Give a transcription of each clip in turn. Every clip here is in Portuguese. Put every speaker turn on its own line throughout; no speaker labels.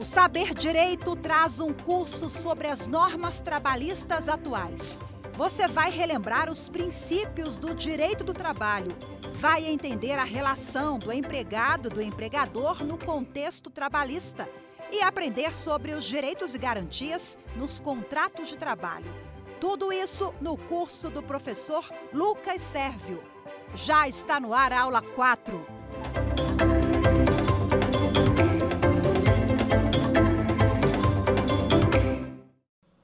O Saber Direito traz um curso sobre as normas trabalhistas atuais. Você vai relembrar os princípios do direito do trabalho, vai entender a relação do empregado e do empregador no contexto trabalhista e aprender sobre os direitos e garantias nos contratos de trabalho. Tudo isso no curso do professor Lucas Sérvio. Já está no ar a aula 4.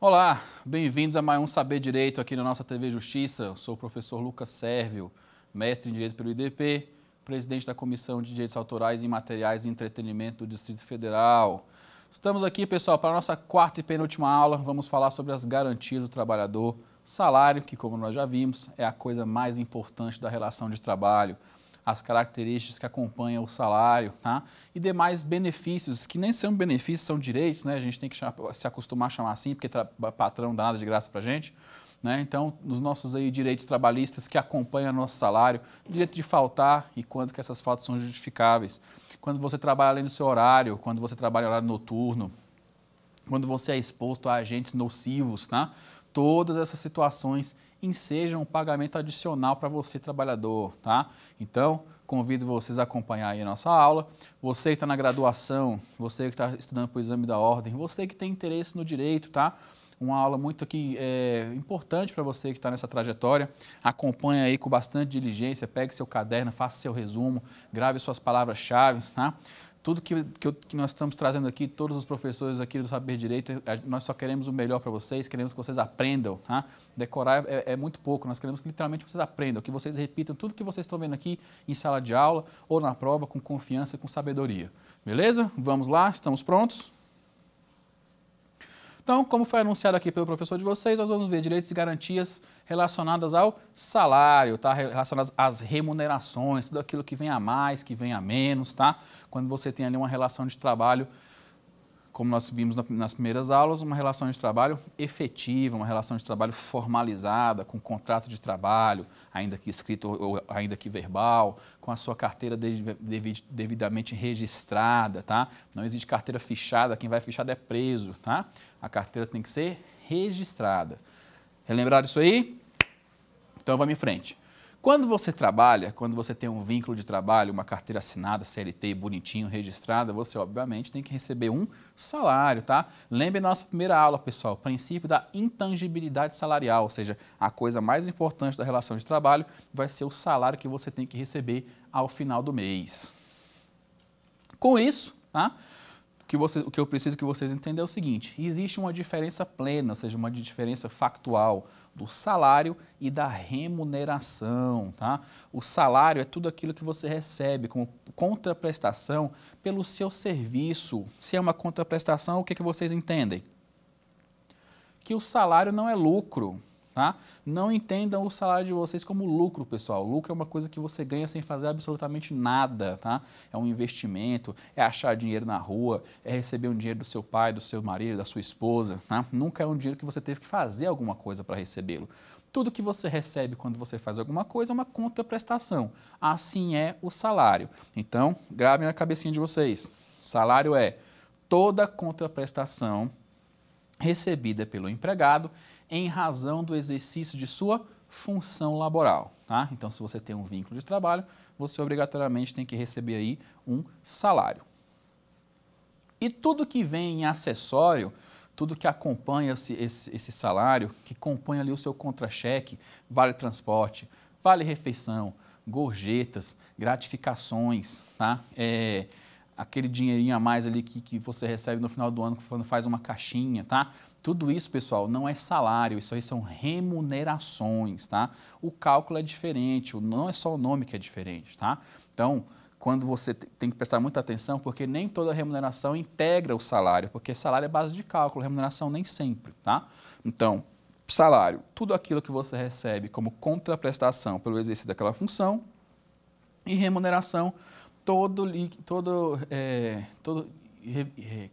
Olá, bem-vindos a mais um Saber Direito aqui na nossa TV Justiça. Eu sou o professor Lucas Sérvio, mestre em Direito pelo IDP, presidente da Comissão de Direitos Autorais e Materiais e Entretenimento do Distrito Federal. Estamos aqui, pessoal, para a nossa quarta e penúltima aula. Vamos falar sobre as garantias do trabalhador, salário, que, como nós já vimos, é a coisa mais importante da relação de trabalho, as características que acompanham o salário, tá? E demais benefícios, que nem são benefícios, são direitos, né? A gente tem que se acostumar a chamar assim, porque patrão não dá nada de graça para a gente, né? Então, os nossos aí direitos trabalhistas que acompanham o nosso salário, direito de faltar e quando que essas faltas são justificáveis, quando você trabalha além do seu horário, quando você trabalha em horário noturno, quando você é exposto a agentes nocivos, tá? Todas essas situações ensejam um pagamento adicional para você, trabalhador, tá? Então, convido vocês a acompanhar aí a nossa aula. Você que está na graduação, você que está estudando para o exame da ordem, você que tem interesse no direito, tá? Uma aula muito aqui importante para você que está nessa trajetória. Acompanhe aí com bastante diligência, pegue seu caderno, faça seu resumo, grave suas palavras-chave, tá? Tudo que nós estamos trazendo aqui, todos os professores aqui do Saber Direito, nós só queremos o melhor para vocês, queremos que vocês aprendam, tá? Decorar é muito pouco, nós queremos que literalmente vocês aprendam, que vocês repitam tudo que vocês estão vendo aqui em sala de aula ou na prova com confiança e com sabedoria. Beleza? Vamos lá, estamos prontos? Então, como foi anunciado aqui pelo professor de vocês, nós vamos ver direitos e garantias relacionadas ao salário, tá? Relacionadas às remunerações, tudo aquilo que vem a mais, que vem a menos, tá? Quando você tem ali uma relação de trabalho, como nós vimos nas primeiras aulas, uma relação de trabalho efetiva, uma relação de trabalho formalizada, com contrato de trabalho, ainda que escrito ou ainda que verbal, com a sua carteira devidamente registrada, tá? Não existe carteira fichada, quem vai fichado é preso, tá? A carteira tem que ser registrada. Relembraram isso aí? Então vamos em frente. Quando você trabalha, quando você tem um vínculo de trabalho, uma carteira assinada, CLT, bonitinho, registrada, você obviamente tem que receber um salário, tá? Lembre da nossa primeira aula, pessoal, o princípio da intangibilidade salarial, ou seja, a coisa mais importante da relação de trabalho vai ser o salário que você tem que receber ao final do mês. Com isso, tá? O que eu preciso que vocês entendam é o seguinte: existe uma diferença plena, ou seja, uma diferença factual do salário e da remuneração, tá? O salário é tudo aquilo que você recebe como contraprestação pelo seu serviço. Se é uma contraprestação, o que vocês entendem? Que o salário não é lucro. Tá? Não entendam o salário de vocês como lucro, pessoal. Lucro é uma coisa que você ganha sem fazer absolutamente nada, tá? É um investimento, é achar dinheiro na rua, é receber um dinheiro do seu pai, do seu marido, da sua esposa, tá? Nunca é um dinheiro que você teve que fazer alguma coisa para recebê-lo. Tudo que você recebe quando você faz alguma coisa é uma contraprestação. Assim é o salário. Então, gravem na cabecinha de vocês. Salário é toda contraprestação recebida pelo empregado em razão do exercício de sua função laboral, tá? Então, se você tem um vínculo de trabalho, você obrigatoriamente tem que receber aí um salário. E tudo que vem em acessório, tudo que acompanha esse salário, que compõe ali o seu contra-cheque, vale transporte, vale refeição, gorjetas, gratificações, tá? Aquele dinheirinho a mais ali que você recebe no final do ano quando faz uma caixinha, tá? Tudo isso, pessoal, não é salário, isso aí são remunerações, tá? O cálculo é diferente, não é só o nome que é diferente, tá? Então, quando você tem que prestar muita atenção, porque nem toda remuneração integra o salário, porque salário é base de cálculo, remuneração nem sempre, tá? Então, salário, tudo aquilo que você recebe como contraprestação pelo exercício daquela função, e remuneração, todo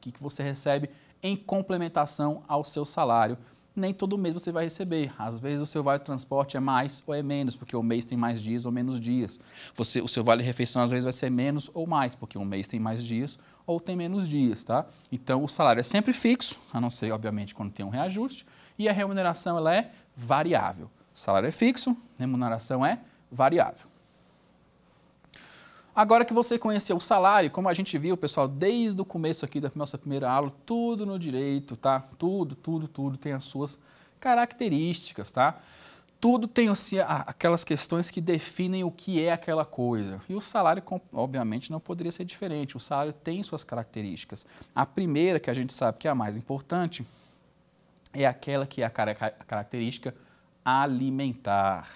que você recebe em complementação ao seu salário nem todo mês você vai receber. Às vezes o seu vale transporte é mais ou é menos, porque o mês tem mais dias ou menos dias. O seu vale refeição às vezes vai ser menos ou mais, porque um mês tem mais dias ou tem menos dias, tá? Então o salário é sempre fixo, a não ser, obviamente, quando tem um reajuste, e a remuneração ela é variável. O salário é fixo, a remuneração é variável. Agora que você conheceu o salário, como a gente viu, pessoal, desde o começo aqui da nossa primeira aula, tudo no direito, tá? Tudo tem as suas características, tá? Tudo tem assim, aquelas questões que definem o que é aquela coisa. E o salário, obviamente, não poderia ser diferente. O salário tem suas características. A primeira, que a gente sabe que é a mais importante, é aquela que é a característica alimentar.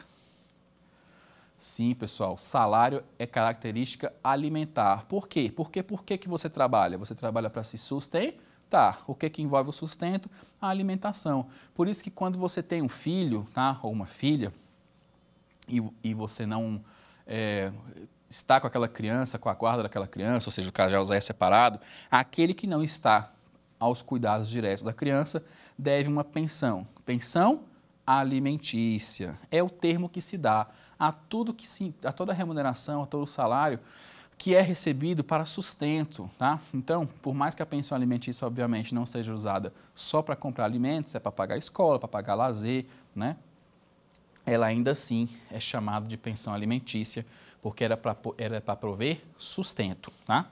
Sim, pessoal, salário é característica alimentar. Por quê? Por que você trabalha? Você trabalha para se sustentar. O que envolve o sustento? A alimentação. Por isso que quando você tem um filho, tá, ou uma filha, e você não está com aquela criança, com a guarda daquela criança, ou seja, o casal já é separado, aquele que não está aos cuidados diretos da criança deve uma pensão. Pensão alimentícia. É o termo que se dá a toda a remuneração, a todo o salário que é recebido para sustento, tá? Então, por mais que a pensão alimentícia, obviamente, não seja usada só para comprar alimentos, é para pagar escola, para pagar lazer, né? Ela ainda assim é chamada de pensão alimentícia, porque era para prover sustento, tá?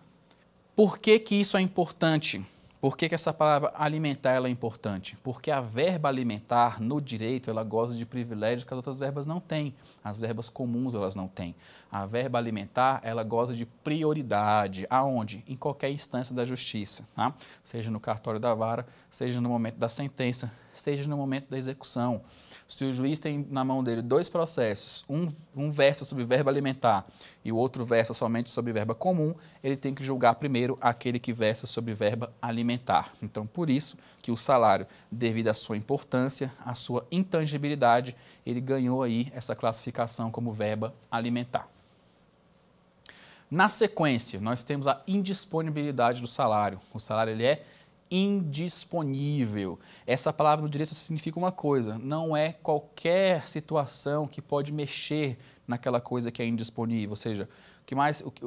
Por que que isso é importante? Por que que essa palavra alimentar ela é importante? Porque a verba alimentar no direito, ela goza de privilégios que as outras verbas não têm. As verbas comuns elas não têm. A verba alimentar, ela goza de prioridade. Aonde? Em qualquer instância da justiça, tá? Seja no cartório da vara, seja no momento da sentença, seja no momento da execução. Se o juiz tem na mão dele dois processos, um versa sobre verba alimentar e o outro versa somente sobre verba comum, ele tem que julgar primeiro aquele que versa sobre verba alimentar. Então, por isso que o salário, devido à sua importância, à sua intangibilidade, ele ganhou aí essa classificação como verba alimentar. Na sequência, nós temos a indisponibilidade do salário. O salário ele é indisponível. Essa palavra no direito significa uma coisa, não é qualquer situação que pode mexer naquela coisa que é indisponível, ou seja,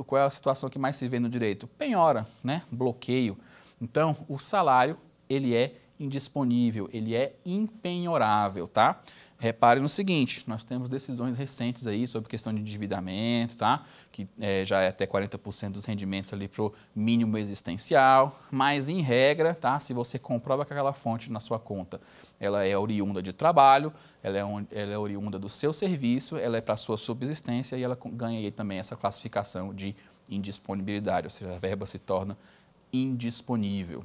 qual é a situação que mais se vê no direito? Penhora, né? Bloqueio. Então, o salário, ele é indisponível, ele é impenhorável, tá? Repare no seguinte, nós temos decisões recentes aí sobre questão de endividamento, tá? Que já é até 40% dos rendimentos ali para o mínimo existencial, mas em regra, tá? Se você comprova que aquela fonte na sua conta, ela é oriunda de trabalho, ela é oriunda do seu serviço, ela é para a sua subsistência e ela ganha aí também essa classificação de indisponibilidade, ou seja, a verba se torna indisponível.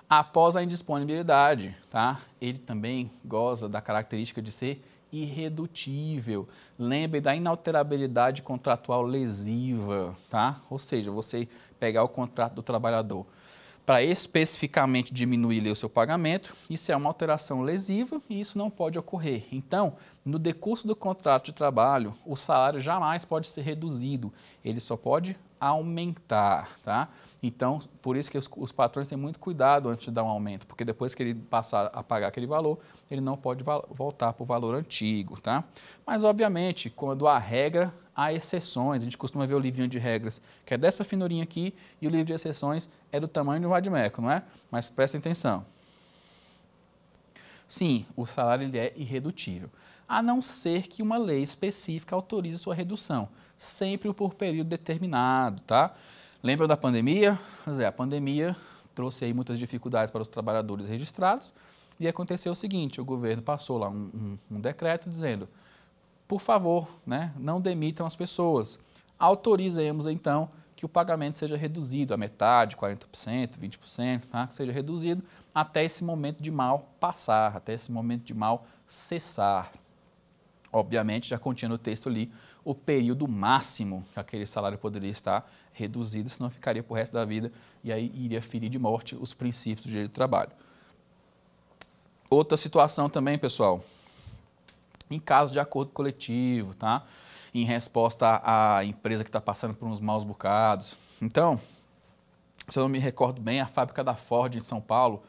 Após a indisponibilidade, tá? Ele também goza da característica de ser irredutível. Lembre da inalterabilidade contratual lesiva, tá? Ou seja, você pegar o contrato do trabalhador para especificamente diminuir o seu pagamento, isso é uma alteração lesiva e isso não pode ocorrer. Então, no decurso do contrato de trabalho, o salário jamais pode ser reduzido, ele só pode aumentar, tá? Então, por isso que os patrões têm muito cuidado antes de dar um aumento, porque depois que ele passar a pagar aquele valor, ele não pode voltar para o valor antigo, tá? Mas, obviamente, quando há regra, há exceções. A gente costuma ver o livrinho de regras, que é dessa finurinha aqui, e o livro de exceções é do tamanho do vade-mecum, não é? Mas prestem atenção. Sim, o salário ele é irredutível, a não ser que uma lei específica autorize sua redução, sempre por período determinado, tá? Lembram da pandemia? Pois é, a pandemia trouxe aí muitas dificuldades para os trabalhadores registrados e aconteceu o seguinte, o governo passou lá um decreto dizendo, por favor, né, não demitam as pessoas, autorizemos então que o pagamento seja reduzido a metade, 40%, 20%, tá? Que seja reduzido até esse momento de mal passar, até esse momento de mal cessar. Obviamente, já continha no texto ali o período máximo que aquele salário poderia estar reduzido, senão ficaria para o resto da vida e aí iria ferir de morte os princípios do direito do trabalho. Outra situação também, pessoal, em caso de acordo coletivo, tá? Em resposta à empresa que está passando por uns maus bocados. Então, se eu não me recordo bem, a fábrica da Ford em São Paulo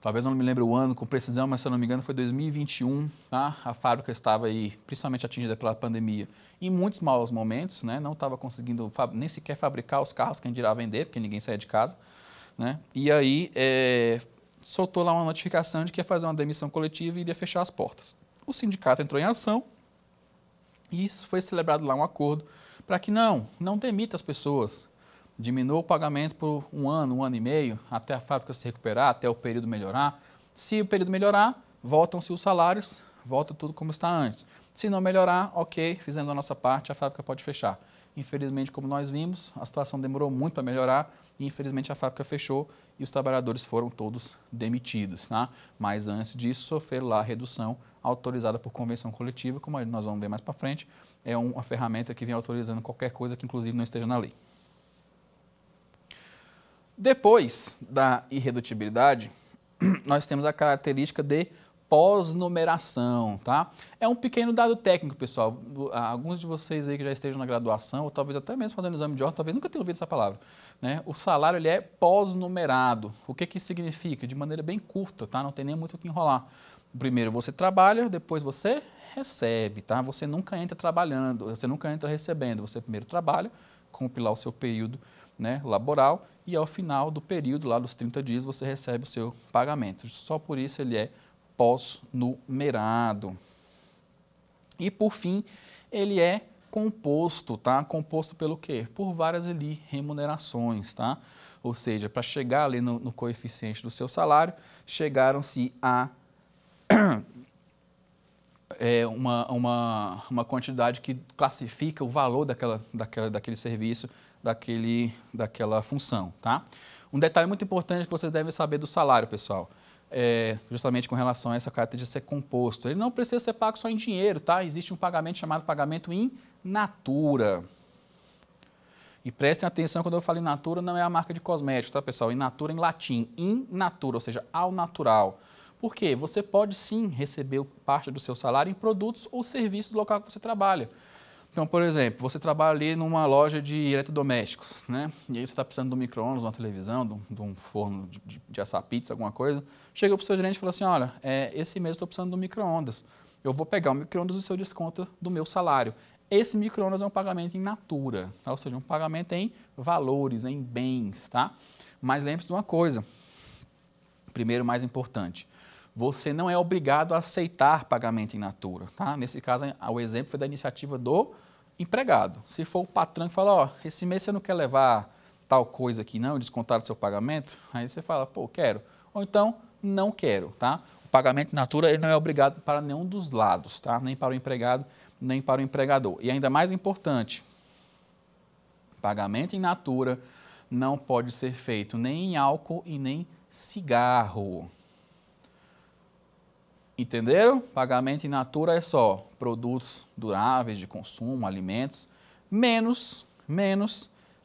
talvez não me lembre o ano com precisão, mas se eu não me engano foi 2021, tá? A fábrica estava aí, principalmente atingida pela pandemia, em muitos maus momentos, né? Não estava conseguindo nem sequer fabricar os carros, quem dirá vender, porque ninguém saía de casa, né? E aí soltou lá uma notificação de que ia fazer uma demissão coletiva e iria fechar as portas. O sindicato entrou em ação e foi celebrado lá um acordo para que não demita as pessoas, diminua o pagamento por um ano e meio, até a fábrica se recuperar, até o período melhorar. Se o período melhorar, voltam-se os salários, volta tudo como está antes. Se não melhorar, ok, fizemos a nossa parte, a fábrica pode fechar. Infelizmente, como nós vimos, a situação demorou muito para melhorar e infelizmente a fábrica fechou e os trabalhadores foram todos demitidos, tá? Mas antes disso, sofreram lá a redução autorizada por convenção coletiva, como nós vamos ver mais para frente, é uma ferramenta que vem autorizando qualquer coisa que inclusive não esteja na lei. Depois da irredutibilidade, nós temos a característica de pós-numeração, tá? É um pequeno dado técnico, pessoal. Alguns de vocês aí que já estejam na graduação, ou talvez até mesmo fazendo exame de ordem, talvez nunca tenham ouvido essa palavra, né? O salário, ele é pós-numerado. O que isso significa? De maneira bem curta, tá? Não tem nem muito o que enrolar. Primeiro você trabalha, depois você recebe, tá? Você nunca entra trabalhando, você nunca entra recebendo. Você primeiro trabalha, compilar o seu período, né, laboral, e ao final do período, lá dos 30 dias, você recebe o seu pagamento. Só por isso ele é pós-numerado. E, por fim, ele é composto, tá? Composto pelo quê? Por várias ali remunerações, tá? Ou seja, para chegar ali no coeficiente do seu salário, chegaram-se a uma quantidade que classifica o valor daquele serviço, daquela função, tá? Um detalhe muito importante que vocês devem saber do salário, pessoal, justamente com relação a essa característica de ser composto. Ele não precisa ser pago só em dinheiro, tá? Existe um pagamento chamado pagamento in natura. E prestem atenção, quando eu falo in natura, não é a marca de cosméticos, tá, pessoal? In natura em latim, in natura, ou seja, ao natural. Por quê? Você pode sim receber parte do seu salário em produtos ou serviços do local que você trabalha. Então, por exemplo, você trabalha ali numa loja de eletrodomésticos, né? E aí você está precisando de um micro-ondas, uma televisão, de um forno de assar pizza, alguma coisa. Chega para o seu gerente e fala assim, olha, esse mês eu estou precisando de um micro-ondas. Eu vou pegar o micro-ondas e o seu desconto do meu salário. Esse micro-ondas é um pagamento em natura, tá? Ou seja, um pagamento em valores, em bens, tá? Mas lembre-se de uma coisa, primeiro, mais importante, você não é obrigado a aceitar pagamento em natura, tá? Nesse caso, o exemplo foi da iniciativa do empregado. Se for o patrão que fala, ó, esse mês você não quer levar tal coisa aqui não, descontar do seu pagamento, aí você fala, pô, quero. Ou então, não quero, tá? O pagamento em natura, ele não é obrigado para nenhum dos lados, tá? Nem para o empregado, nem para o empregador. E ainda mais importante, pagamento em natura não pode ser feito nem em álcool e nem cigarro. Entenderam? Pagamento in natura é só produtos duráveis de consumo, alimentos, menos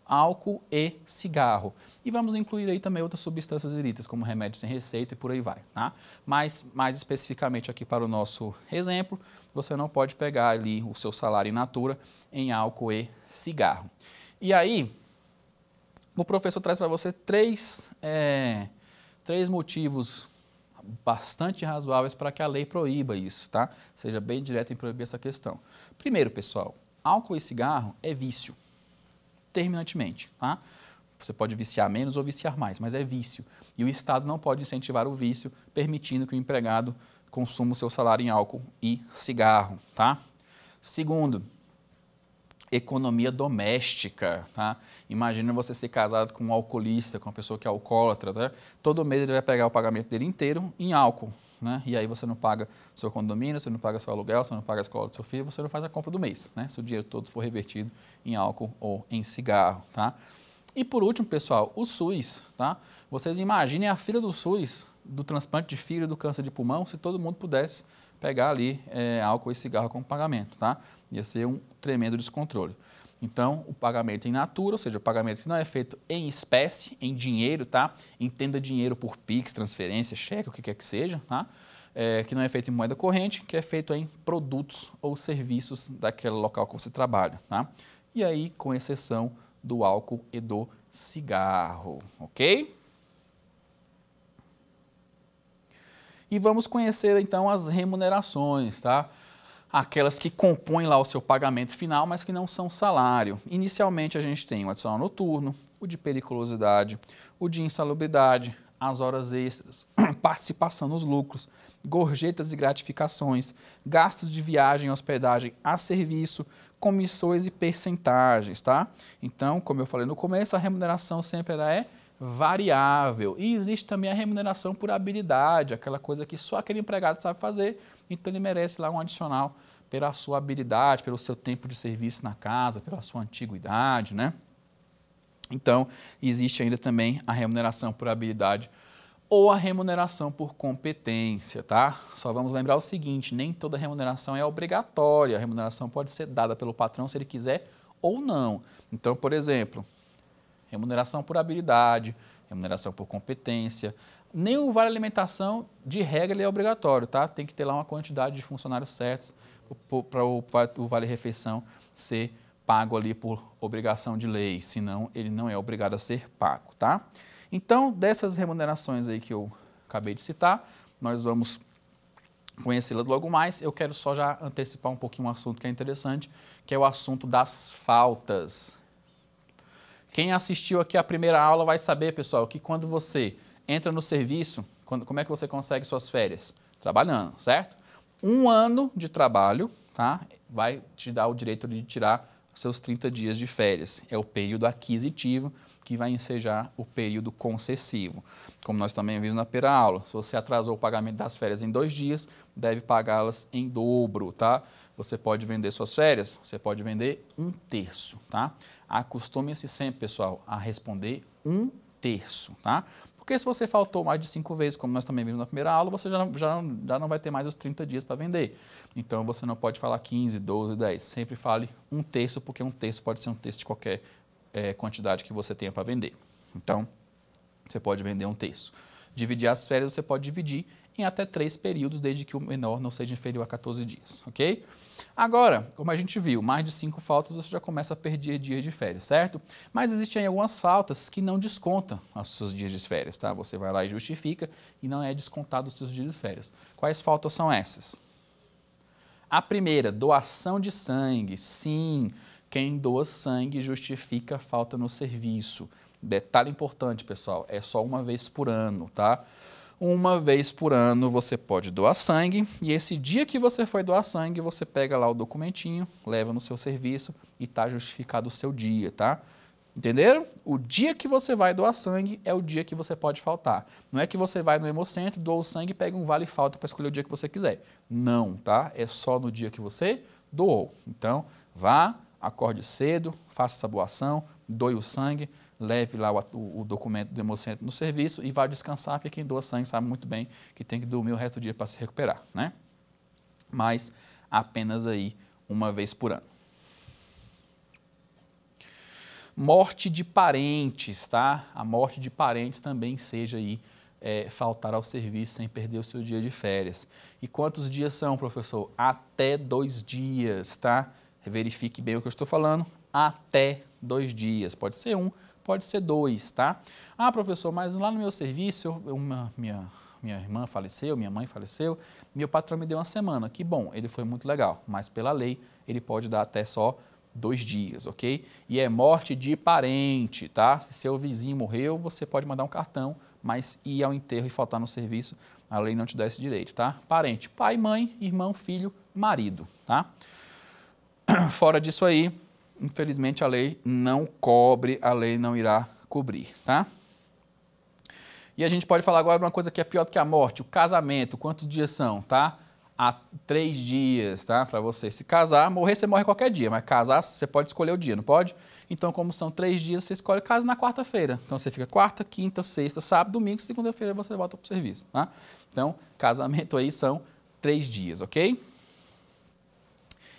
álcool e cigarro. E vamos incluir aí também outras substâncias ilícitas, como remédios sem receita e por aí vai, tá? Mas, mais especificamente aqui para o nosso exemplo, você não pode pegar ali o seu salário in natura em álcool e cigarro. E aí, o professor traz para você três motivos bastante razoáveis para que a lei proíba isso, tá? Seja bem direto em proibir essa questão. Primeiro, pessoal, álcool e cigarro é vício, terminantemente, tá? Você pode viciar menos ou viciar mais, mas é vício. E o Estado não pode incentivar o vício, permitindo que o empregado consuma o seu salário em álcool e cigarro, tá? Segundo, economia doméstica, tá? Imagina você ser casado com um alcoolista, com uma pessoa que é alcoólatra, tá? Todo mês ele vai pegar o pagamento dele inteiro em álcool, né? E aí você não paga seu condomínio, você não paga seu aluguel, você não paga a escola do seu filho, você não faz a compra do mês, né? Se o dinheiro todo for revertido em álcool ou em cigarro, tá? E por último, pessoal, o SUS, tá? Vocês imaginem a fila do SUS, do transplante de fígado e do câncer de pulmão, se todo mundo pudesse pegar ali álcool e cigarro como pagamento, tá? Ia ser um tremendo descontrole. Então, o pagamento em natura, ou seja, o pagamento que não é feito em espécie, em dinheiro, tá? Entenda dinheiro por Pix, transferência, cheque, o que quer que seja, tá? Que não é feito em moeda corrente, que é feito em produtos ou serviços daquele local que você trabalha, tá? E aí, com exceção do álcool e do cigarro, ok? E vamos conhecer então as remunerações, tá? Aquelas que compõem lá o seu pagamento final, mas que não são salário. Inicialmente a gente tem o adicional noturno, o de periculosidade, o de insalubridade, as horas extras, participação nos lucros, gorjetas e gratificações, gastos de viagem e hospedagem a serviço, comissões e percentagens, tá? Então, como eu falei no começo, a remuneração sempre ela é variável. E existe também a remuneração por habilidade, aquela coisa que só aquele empregado sabe fazer, então ele merece lá um adicional pela sua habilidade, pelo seu tempo de serviço na casa, pela sua antiguidade, né? Então, existe ainda também a remuneração por habilidade ou a remuneração por competência, tá? Só vamos lembrar o seguinte, nem toda remuneração é obrigatória, a remuneração pode ser dada pelo patrão se ele quiser ou não. Então, por exemplo, remuneração por habilidade, remuneração por competência, nem o vale alimentação, de regra, ele é obrigatório, tá? Tem que ter lá uma quantidade de funcionários certos para o vale refeição ser pago ali por obrigação de lei, senão ele não é obrigado a ser pago, tá? Então, dessas remunerações aí que eu acabei de citar, nós vamos conhecê-las logo mais. Eu quero só já antecipar um pouquinho um assunto que é interessante, que é o assunto das faltas. Quem assistiu aqui a primeira aula vai saber, pessoal, que quando você entra no serviço, como é que você consegue suas férias? Trabalhando, certo? 1 ano de trabalho, tá? Vai te dar o direito de tirar seus 30 dias de férias. É o período aquisitivo que vai ensejar o período concessivo. Como nós também vimos na primeira aula, se você atrasou o pagamento das férias em 2 dias, deve pagá-las em dobro, tá? Você pode vender suas férias, você pode vender 1/3, tá? Acostume-se sempre, pessoal, a responder 1/3, tá? Porque se você faltou mais de 5 vezes, como nós também vimos na primeira aula, você já não vai ter mais os 30 dias para vender. Então, você não pode falar 15, 12, 10. Sempre fale 1/3, porque 1/3 pode ser 1/3 de qualquer quantidade que você tenha para vender. Então, você pode vender 1/3. Dividir as férias, você pode dividir em até 3 períodos, desde que o menor não seja inferior a 14 dias, ok? Agora, como a gente viu, mais de 5 faltas você já começa a perder dias de férias, certo? Mas existem algumas faltas que não descontam os seus dias de férias, tá? Você vai lá e justifica e não é descontado os seus dias de férias. Quais faltas são essas? A primeira, doação de sangue. Sim, quem doa sangue justifica falta no serviço. Detalhe importante, pessoal, é só 1 vez por ano, tá? 1 vez por ano você pode doar sangue e esse dia que você foi doar sangue, você pega lá o documentinho, leva no seu serviço e está justificado o seu dia, tá? Entenderam? O dia que você vai doar sangue é o dia que você pode faltar. Não é que você vai no Hemocentro, doa o sangue e pega um vale falta para escolher o dia que você quiser. Não, tá? É só no dia que você doou. Então, vá, acorde cedo, faça essa doação, doe o sangue, leve lá o documento do Hemocentro no serviço e vá descansar, porque quem doa sangue sabe muito bem que tem que dormir o resto do dia para se recuperar, né? Mas apenas aí 1 vez por ano. Morte de parentes, tá? A morte de parentes também seja aí faltar ao serviço sem perder o seu dia de férias. E quantos dias são, professor? Até 2 dias, tá? Verifique bem o que eu estou falando. Até 2 dias. Pode ser 1, pode ser 2, tá? Ah, professor, mas lá no meu serviço, minha irmã faleceu, minha mãe faleceu, meu patrão me deu 1 semana. Que bom, ele foi muito legal, mas pela lei ele pode dar até só 2 dias, ok? E é morte de parente, tá? Se seu vizinho morreu, você pode mandar um cartão, mas ir ao enterro e faltar no serviço, a lei não te dá esse direito, tá? Parente, pai, mãe, irmão, filho, marido, tá? Fora disso aí, infelizmente a lei não cobre, a lei não irá cobrir, tá? E a gente pode falar agora de uma coisa que é pior do que a morte, o casamento. Quantos dias são, tá? Há 3 dias, tá? Para você se casar, morrer você morre qualquer dia, mas casar você pode escolher o dia, não pode? Então, como são 3 dias, você escolhe casa na quarta-feira. Então, você fica quarta, quinta, sexta, sábado, domingo, segunda-feira você volta para o serviço, tá? Então, casamento aí são 3 dias, ok?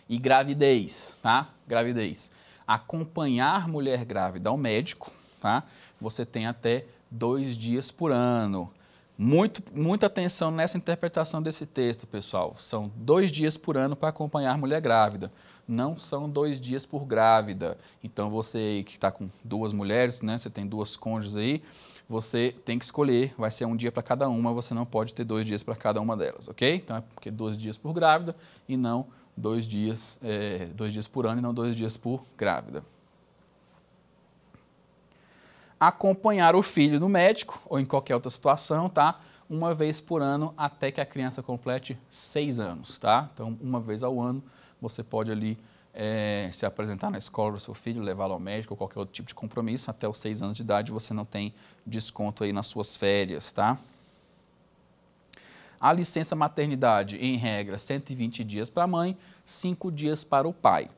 E gravidez, tá? Gravidez. Acompanhar mulher grávida ao médico, tá? Você tem até 2 dias por ano. Muita atenção nessa interpretação desse texto, pessoal. São 2 dias por ano para acompanhar mulher grávida. Não são 2 dias por grávida. Então, você aí que está com 2 mulheres, né? Você tem 2 cônjuges aí, você tem que escolher, vai ser um dia para cada uma, você não pode ter 2 dias para cada uma delas, ok? Então, é porque 2 dias por grávida e não 2 dias por ano e não 2 dias por grávida. Acompanhar o filho no médico ou em qualquer outra situação, tá? Uma vez por ano até que a criança complete 6 anos, tá? Então, uma vez ao ano, você pode ali se apresentar na escola do seu filho, levá-lo ao médico ou qualquer outro tipo de compromisso. Até os 6 anos de idade você não tem desconto aí nas suas férias, tá? A licença maternidade, em regra, 120 dias para a mãe, 5 dias para o pai.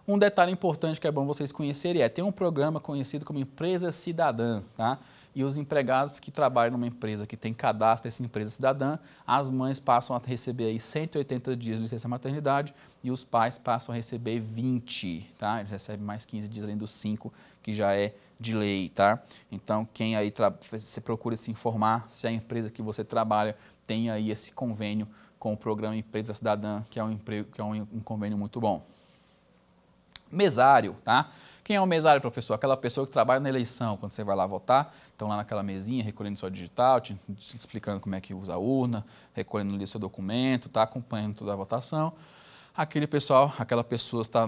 Um detalhe importante que é bom vocês conhecerem tem um programa conhecido como Empresa Cidadã, tá? E os empregados que trabalham numa empresa que tem cadastro dessa empresa cidadã, as mães passam a receber aí 180 dias de licença maternidade e os pais passam a receber 20, tá? Eles recebem mais 15 dias além dos 5, que já é de lei, tá? Então, quem aí você procura se informar se a empresa que você trabalha tem aí esse convênio com o programa Empresa Cidadã, que é um convênio muito bom. Mesário, tá? Quem é o mesário, professor? Aquela pessoa que trabalha na eleição, quando você vai lá votar, estão lá naquela mesinha, recolhendo sua digital, te explicando como é que usa a urna, recolhendo ali o seu documento, tá? Acompanhando toda a votação. Aquele pessoal, aquela pessoa está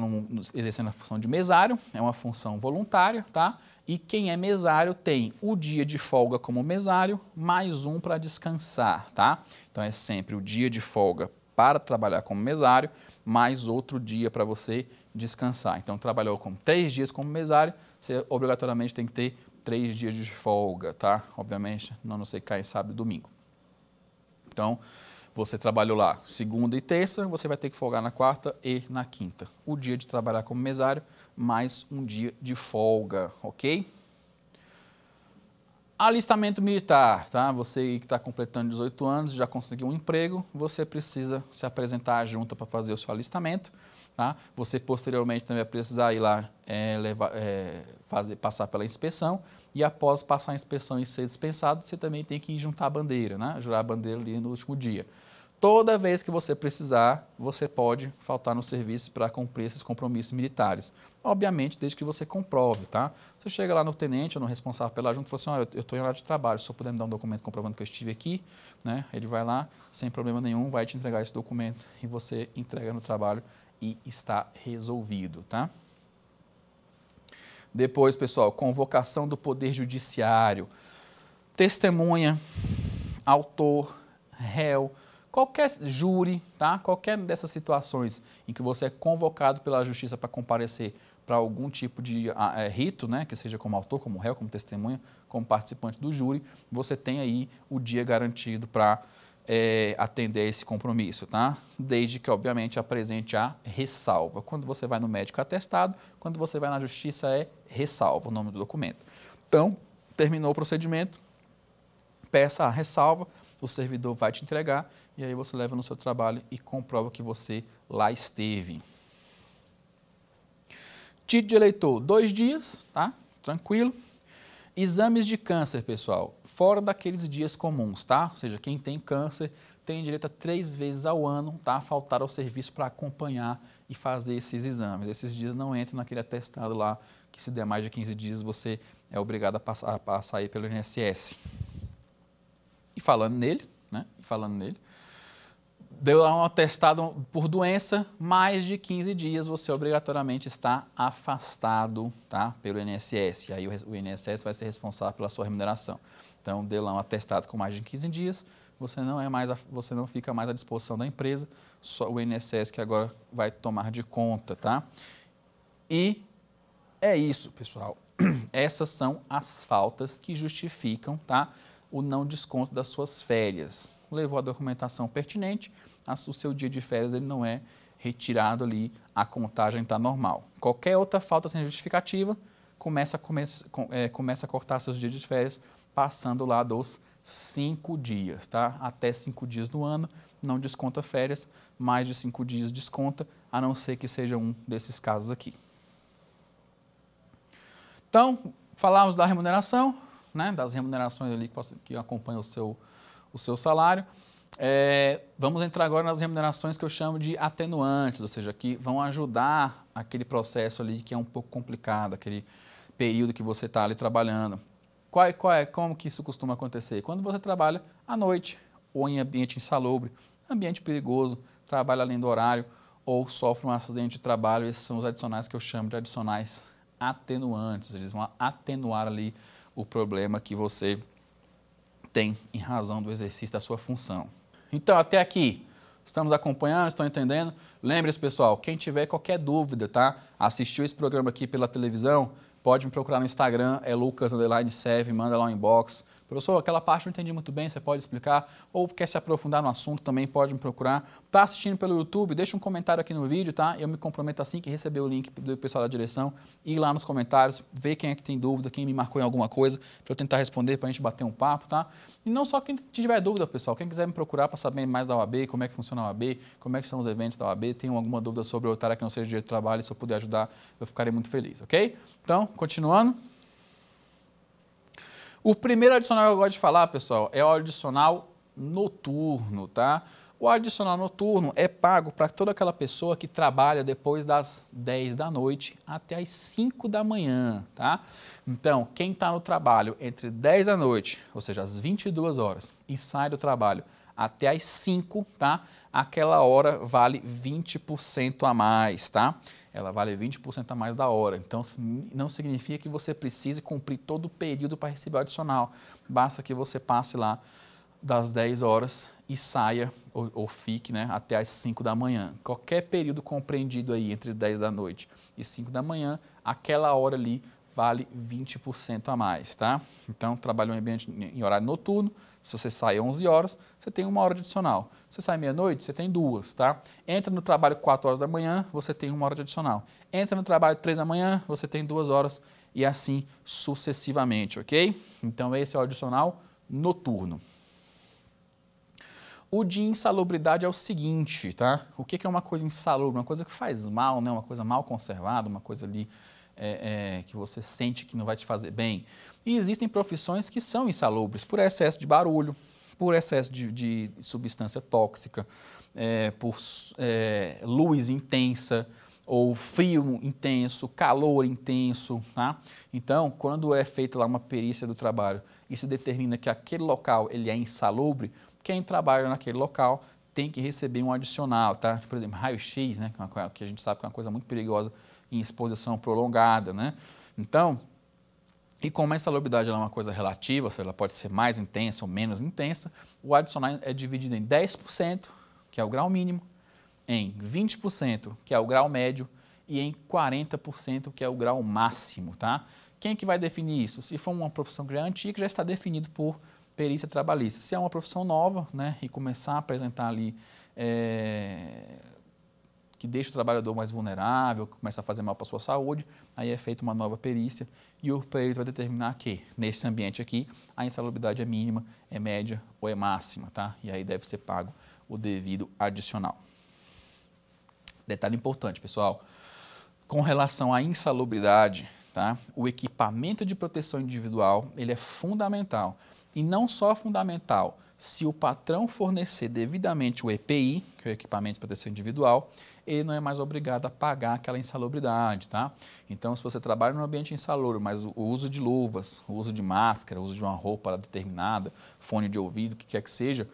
exercendo a função de mesário, é uma função voluntária, tá? E quem é mesário tem o dia de folga como mesário, mais um para descansar, tá? Então é sempre o dia de folga para trabalhar como mesário, mais outro dia para você descansar. Então, trabalhou com 3 dias como mesário, você obrigatoriamente tem que ter 3 dias de folga, tá? Obviamente, não sei cair sábado e domingo. Então, você trabalhou lá segunda e terça, você vai ter que folgar na quarta e na quinta. O dia de trabalhar como mesário, mais um dia de folga, ok? Alistamento militar, tá? Você que está completando 18 anos, já conseguiu um emprego, você precisa se apresentar à junta para fazer o seu alistamento, tá? Você posteriormente também vai precisar ir lá passar pela inspeção e após passar a inspeção e ser dispensado, você também tem que ir juntar a bandeira, né? Jurar a bandeira ali no último dia. Toda vez que você precisar, você pode faltar no serviço para cumprir esses compromissos militares. Obviamente, desde que você comprove, tá? Você chega lá no tenente ou no responsável pela junta e fala assim, olha, eu estou em horário de trabalho, se eu puder me dar um documento comprovando que eu estive aqui, né? Ele vai lá, sem problema nenhum, vai te entregar esse documento e você entrega no trabalho e está resolvido, tá? Depois, pessoal, convocação do Poder Judiciário, testemunha, autor, réu, qualquer júri, tá? Qualquer dessas situações em que você é convocado pela justiça para comparecer para algum tipo de rito, né? Que seja como autor, como réu, como testemunha, como participante do júri, você tem aí o dia garantido para atender esse compromisso, tá? Desde que, obviamente, apresente a ressalva. Quando você vai no médico atestado, quando você vai na justiça é ressalva, o nome do documento. Então, terminou o procedimento, peça a ressalva, o servidor vai te entregar e aí você leva no seu trabalho e comprova que você lá esteve. Título de eleitor, 2 dias, tá? Tranquilo. Exames de câncer, pessoal, fora daqueles dias comuns, tá? Ou seja, quem tem câncer tem direito a 3 vezes ao ano, tá? Faltar ao serviço para acompanhar e fazer esses exames. Esses dias não entram naquele atestado lá, que se der mais de 15 dias você é obrigado a passar aí pelo INSS. E falando nele, né? Deu lá um atestado por doença, mais de 15 dias você obrigatoriamente está afastado, tá? Pelo INSS. Aí o INSS vai ser responsável pela sua remuneração. Então, deu lá um atestado com mais de 15 dias, você não fica mais à disposição da empresa, só o INSS que agora vai tomar de conta, tá? E é isso, pessoal. Essas são as faltas que justificam, tá? O não desconto das suas férias. Levou a documentação pertinente, o seu dia de férias ele não é retirado ali, a contagem está normal. Qualquer outra falta sem justificativa, começa a cortar seus dias de férias, passando lá dos 5 dias, tá? Até 5 dias no ano, não desconta férias, mais de 5 dias desconta, a não ser que seja um desses casos aqui. Então, falamos da remuneração, né, das remunerações ali que acompanham o seu salário. Vamos entrar agora nas remunerações que eu chamo de atenuantes, ou seja, que vão ajudar aquele processo ali que é um pouco complicado, aquele período que você está ali trabalhando. Como que isso costuma acontecer? Quando você trabalha à noite, ou em ambiente insalubre, ambiente perigoso, trabalha além do horário, ou sofre um acidente de trabalho, esses são os adicionais que eu chamo de adicionais atenuantes, eles vão atenuar ali o problema que você tem em razão do exercício da sua função. Então, até aqui, estamos acompanhando, estão entendendo? Lembre-se, pessoal, quem tiver qualquer dúvida, tá? Assistiu esse programa aqui pela televisão, pode me procurar no Instagram, é Lucas_Serve, manda lá um inbox. Professor, aquela parte eu não entendi muito bem, você pode explicar? Ou quer se aprofundar no assunto, também pode me procurar. Está assistindo pelo YouTube, deixa um comentário aqui no vídeo, tá? Eu me comprometo assim que receber o link do pessoal da direção, ir lá nos comentários, ver quem é que tem dúvida, quem me marcou em alguma coisa, para eu tentar responder, para a gente bater um papo, tá? E não só quem tiver dúvida, pessoal, quem quiser me procurar para saber mais da OAB, como é que funciona a OAB, como é que são os eventos da OAB, tem alguma dúvida sobre outra área que não seja direito de trabalho, se eu puder ajudar, eu ficarei muito feliz, ok? Então, continuando. O primeiro adicional que eu gosto de falar, pessoal, é o adicional noturno, tá? O adicional noturno é pago para toda aquela pessoa que trabalha depois das 10 da noite até as 5 da manhã, tá? Então, quem está no trabalho entre 10 da noite, ou seja, às 22 horas, e sai do trabalho até as 5, tá? Aquela hora vale 20% a mais, tá? Ela vale 20% a mais da hora. Então, não significa que você precise cumprir todo o período para receber o adicional. Basta que você passe lá das 10 horas e saia ou fique, né, até as 5 da manhã. Qualquer período compreendido aí entre 10 da noite e 5 da manhã, aquela hora ali vale 20% a mais, tá? Então, trabalhou em ambiente em horário noturno, se você sai 11 horas, você tem 1 hora de adicional. Se você sai meia-noite, você tem 2, tá? Entra no trabalho 4 horas da manhã, você tem 1 hora de adicional. Entra no trabalho 3 da manhã, você tem 2 horas e assim sucessivamente, ok? Então, esse é o adicional noturno. O de insalubridade é o seguinte, tá? O que é uma coisa insalubre? Uma coisa que faz mal, né? Uma coisa mal conservada, uma coisa ali que você sente que não vai te fazer bem. E existem profissões que são insalubres por excesso de barulho, por excesso de substância tóxica, por luz intensa, ou frio intenso, calor intenso, tá? Então, quando é feita lá uma perícia do trabalho e se determina que aquele local ele é insalubre, quem trabalha naquele local tem que receber um adicional, tá? Por exemplo, raio-x, né? Que a gente sabe que é uma coisa muito perigosa em exposição prolongada, né? Então, e como a insalubridade é uma coisa relativa, ou seja, ela pode ser mais intensa ou menos intensa, o adicional é dividido em 10%, que é o grau mínimo, em 20%, que é o grau médio, e em 40%, que é o grau máximo, tá? Quem que vai definir isso? Se for uma profissão que já é antiga, já está definido por perícia trabalhista. Se é uma profissão nova, né, e começar a apresentar ali que deixa o trabalhador mais vulnerável, que começa a fazer mal para a sua saúde, aí é feita uma nova perícia e o perito vai determinar que, nesse ambiente aqui, a insalubridade é mínima, é média ou é máxima, tá? E aí deve ser pago o devido adicional. Detalhe importante, pessoal, com relação à insalubridade, tá? O equipamento de proteção individual, ele é fundamental. E não só fundamental, se o patrão fornecer devidamente o EPI, que é o equipamento de proteção individual, ele não é mais obrigado a pagar aquela insalubridade, tá? Então, se você trabalha num ambiente insalubre, mas o uso de luvas, o uso de máscara, o uso de uma roupa determinada, fone de ouvido, o que quer que seja,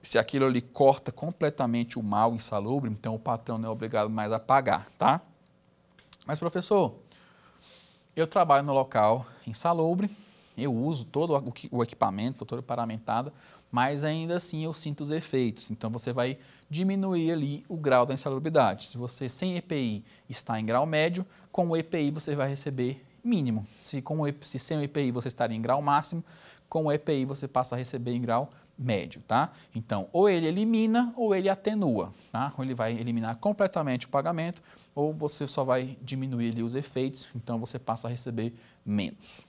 se aquilo ali corta completamente o mal insalubre, então o patrão não é obrigado mais a pagar, tá? Mas, professor, eu trabalho no local insalubre, eu uso todo o equipamento, todo paramentado, mas ainda assim eu sinto os efeitos. Então, você vai diminuir ali o grau da insalubridade. Se você sem EPI está em grau médio, com o EPI você vai receber mínimo. Se sem o EPI você estaria em grau máximo, com o EPI você passa a receber em grau médio, tá? Então, ou ele elimina ou ele atenua, tá? Ou ele vai eliminar completamente o pagamento, ou você só vai diminuir ali os efeitos, então você passa a receber menos.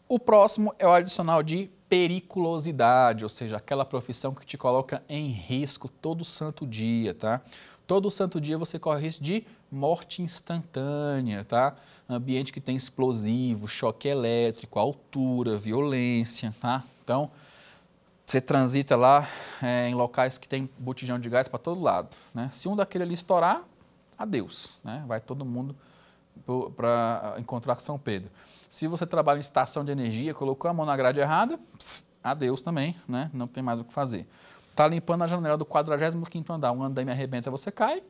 O próximo é o adicional de periculosidade, ou seja, aquela profissão que te coloca em risco todo santo dia, tá? Todo santo dia você corre risco de morte instantânea, tá? Ambiente que tem explosivo, choque elétrico, altura, violência, tá? Então, você transita lá em locais que tem botijão de gás para todo lado, né? Se um daquele ali estourar, adeus, né? Vai todo mundo para encontrar com São Pedro. Se você trabalha em estação de energia, colocou a mão na grade errada, adeus também, né? Não tem mais o que fazer. Está limpando a janela do 45º andar, um andaime arrebenta, você cai,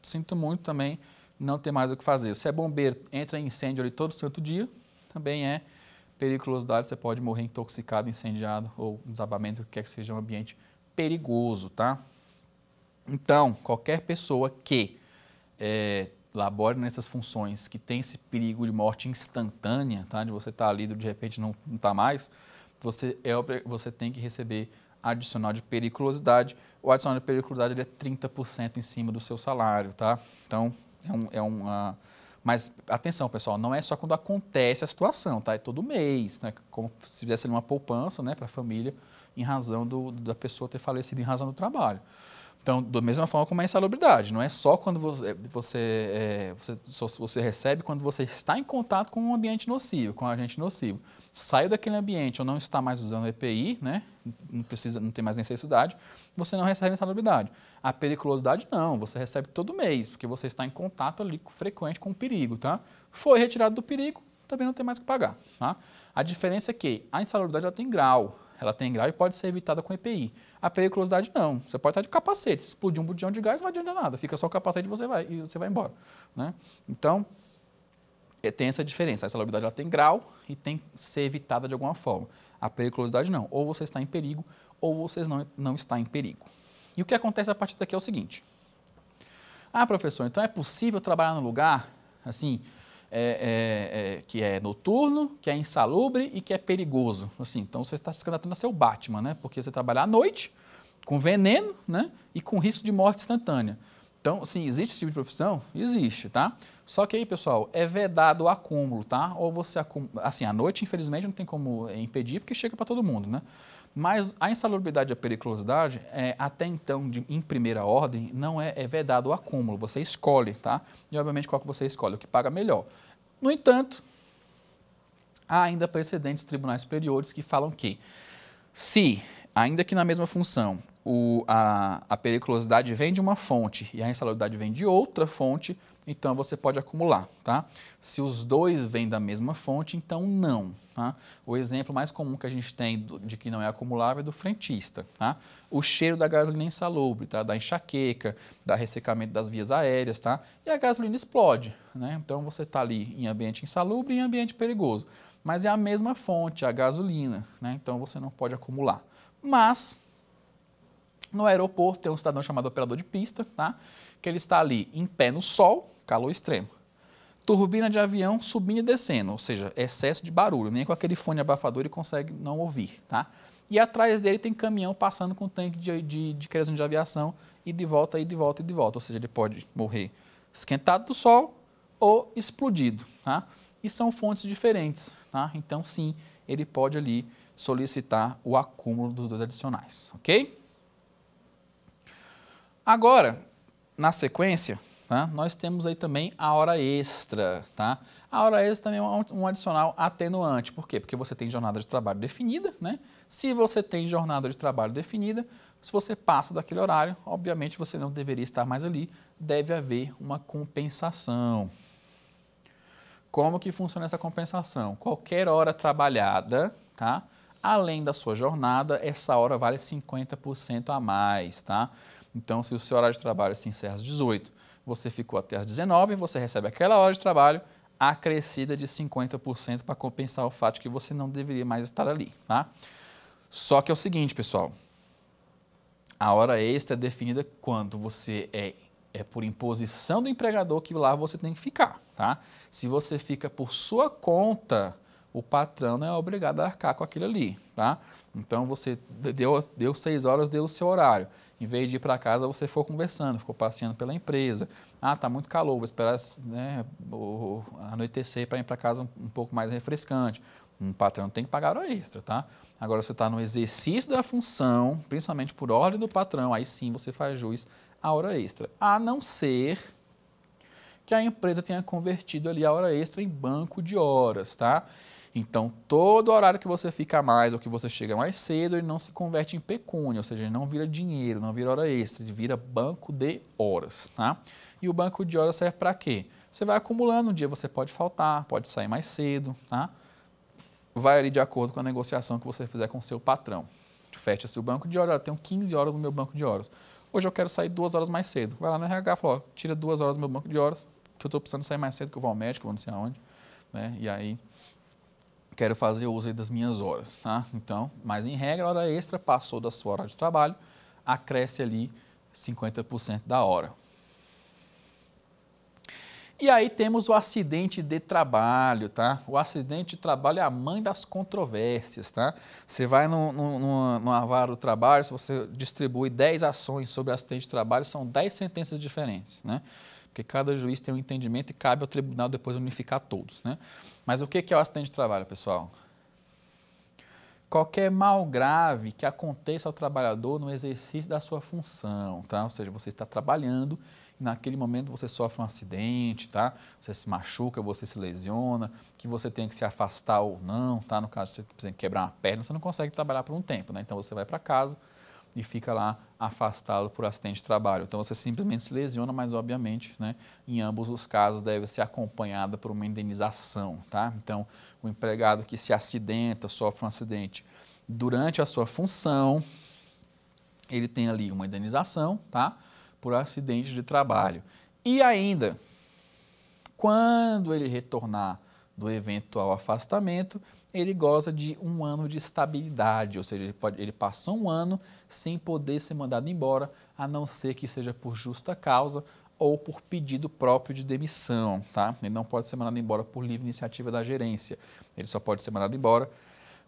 sinto muito também, não tem mais o que fazer. Se é bombeiro, entra em incêndio ali todo santo dia, também é periculosidade, você pode morrer intoxicado, incendiado ou desabamento, o que quer que seja um ambiente perigoso, tá? Então, qualquer pessoa que labore nessas funções que tem esse perigo de morte instantânea, tá? De você estar ali, de repente não está mais, você tem que receber adicional de periculosidade. O adicional de periculosidade ele é 30% em cima do seu salário, tá? Então, mas atenção, pessoal, não é só quando acontece a situação, tá? É todo mês, né? Como se fizesse uma poupança, né, para a família, em razão da pessoa ter falecido em razão do trabalho. Então, da mesma forma como a insalubridade, não é só quando você recebe, quando você está em contato com um ambiente nocivo, com um agente nocivo. Saiu daquele ambiente ou não está mais usando o EPI, né? Não tem mais necessidade, você não recebe a insalubridade. A periculosidade não, você recebe todo mês, porque você está em contato ali frequente com o perigo, tá? Foi retirado do perigo, também não tem mais o que pagar, tá? A diferença é que a insalubridade ela tem grau e pode ser evitada com EPI. A periculosidade não. Você pode estar de capacete. Se explodir um botijão de gás, não adianta nada. Fica só o capacete e você vai embora, né? Então, tem essa diferença. A insalubridade ela tem grau e tem que ser evitada de alguma forma. A periculosidade não. Ou você está em perigo, ou você não está em perigo. E o que acontece a partir daqui é o seguinte. Ah, professor, então é possível trabalhar num lugar assim, que é noturno, que é insalubre e que é perigoso. Assim, então você está se candidatando a ser o Batman, né? Porque você trabalha à noite, com veneno, né? E com risco de morte instantânea. Então, sim, existe esse tipo de profissão? Existe, tá? Só que aí, pessoal, é vedado o acúmulo, tá? Ou você acumula... Assim, à noite, infelizmente, não tem como impedir, porque chega para todo mundo, né? Mas a insalubridade e a periculosidade, até então, em primeira ordem, não é vedado o acúmulo. Você escolhe, tá? E, obviamente, qual que você escolhe? O que paga melhor. No entanto, há ainda precedentes de tribunais superiores que falam que, se, ainda que na mesma função, a periculosidade vem de uma fonte e a insalubridade vem de outra fonte, então você pode acumular, tá? Se os dois vêm da mesma fonte, então não, tá? O exemplo mais comum que a gente tem de que não é acumulável é do frentista, tá? O cheiro da gasolina insalubre, tá? Da enxaqueca, da ressecamento das vias aéreas, tá? E a gasolina explode, né? Então você está ali em ambiente insalubre e em ambiente perigoso. Mas é a mesma fonte, a gasolina, né? Então você não pode acumular. Mas no aeroporto tem um cidadão chamado operador de pista, tá? Que ele está ali em pé no sol, calor extremo. Turbina de avião subindo e descendo, ou seja, excesso de barulho, nem com aquele fone abafador ele consegue não ouvir, tá? E atrás dele tem caminhão passando com tanque de querosene de aviação e de volta, e de volta, e de volta. Ou seja, ele pode morrer esquentado do sol ou explodido, tá? E são fontes diferentes, tá? Então, sim, ele pode ali solicitar o acúmulo dos dois adicionais, ok? Agora, na sequência, tá, nós temos aí também a hora extra, tá? A hora extra também é um adicional atenuante. Por quê? Porque você tem jornada de trabalho definida, né? Se você tem jornada de trabalho definida, se você passa daquele horário, obviamente você não deveria estar mais ali, deve haver uma compensação. Como que funciona essa compensação? Qualquer hora trabalhada, tá? Além da sua jornada, essa hora vale 50% a mais, tá? Então, se o seu horário de trabalho se encerra às 18, você ficou até às 19, você recebe aquela hora de trabalho acrescida de 50% para compensar o fato de que você não deveria mais estar ali, tá? Só que é o seguinte, pessoal, a hora extra é definida quando você é por imposição do empregador que lá você tem que ficar, tá? Se você fica por sua conta, o patrão não é obrigado a arcar com aquilo ali, tá? Então, você deu 6 horas, deu o seu horário. Em vez de ir para casa, você for conversando, ficou passeando pela empresa. Ah, tá muito calor, vou esperar, né, anoitecer para ir para casa um pouco mais refrescante. Um patrão tem que pagar hora extra, tá? Agora, você está no exercício da função, principalmente por ordem do patrão, aí sim você faz jus à hora extra. A não ser que a empresa tenha convertido ali a hora extra em banco de horas, tá? Então, todo horário que você fica a mais ou que você chega mais cedo, ele não se converte em pecúnia, ou seja, ele não vira dinheiro, não vira hora extra, ele vira banco de horas, tá? E o banco de horas serve para quê? Você vai acumulando, um dia você pode faltar, pode sair mais cedo, tá? Vai ali de acordo com a negociação que você fizer com o seu patrão. Fecha-se o banco de horas, eu tenho 15 horas no meu banco de horas. Hoje eu quero sair 2 horas mais cedo. Vai lá no RH e fala, ó, tira 2 horas do meu banco de horas, que eu estou precisando sair mais cedo, que eu vou ao médico, vou não sei aonde, né? E aí, quero fazer uso aí das minhas horas, tá? Então, mas em regra, a hora extra passou da sua hora de trabalho, acresce ali 50% da hora. E aí temos o acidente de trabalho, tá? O acidente de trabalho é a mãe das controvérsias, tá? Você vai numa vara do trabalho, se você distribui 10 ações sobre acidente de trabalho, são 10 sentenças diferentes, né? Porque cada juiz tem um entendimento e cabe ao tribunal depois unificar todos, né? Mas o que é o acidente de trabalho, pessoal? Qualquer mal grave que aconteça ao trabalhador no exercício da sua função, tá? Ou seja, você está trabalhando e naquele momento você sofre um acidente, tá? Você se machuca, você se lesiona, que você tem que se afastar ou não, tá? No caso de você, por exemplo, quebrar uma perna, você não consegue trabalhar por um tempo, né? Então você vai para casa e fica lá afastado por acidente de trabalho. Então você simplesmente se lesiona, mas obviamente, né, em ambos os casos deve ser acompanhada por uma indenização, tá? Então o empregado que se acidenta, sofre um acidente durante a sua função, ele tem ali uma indenização, tá? Por acidente de trabalho. E ainda, quando ele retornar do eventual afastamento, ele goza de 1 ano de estabilidade, ou seja, ele passou 1 ano sem poder ser mandado embora, a não ser que seja por justa causa ou por pedido próprio de demissão, tá? Ele não pode ser mandado embora por livre iniciativa da gerência, ele só pode ser mandado embora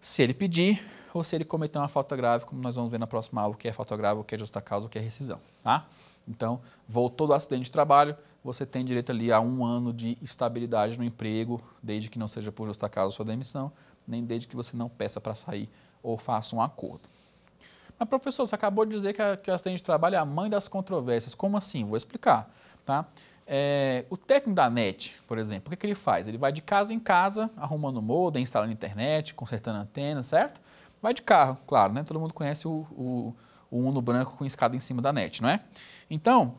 se ele pedir ou se ele cometer uma falta grave, como nós vamos ver na próxima aula, o que é falta grave, o que é justa causa, o que é rescisão, tá? Então, voltou do acidente de trabalho, você tem direito ali a 1 ano de estabilidade no emprego, desde que não seja por justa causa sua demissão, nem desde que você não peça para sair ou faça um acordo. Mas, professor, você acabou de dizer que o acidente de trabalho é a mãe das controvérsias. Como assim? Vou explicar, tá? O técnico da NET, por exemplo, o que ele faz? Ele vai de casa em casa, arrumando modem, instalando internet, consertando antena, certo? Vai de carro, claro, né? Todo mundo conhece o Uno branco com escada em cima da NET, não é? Então,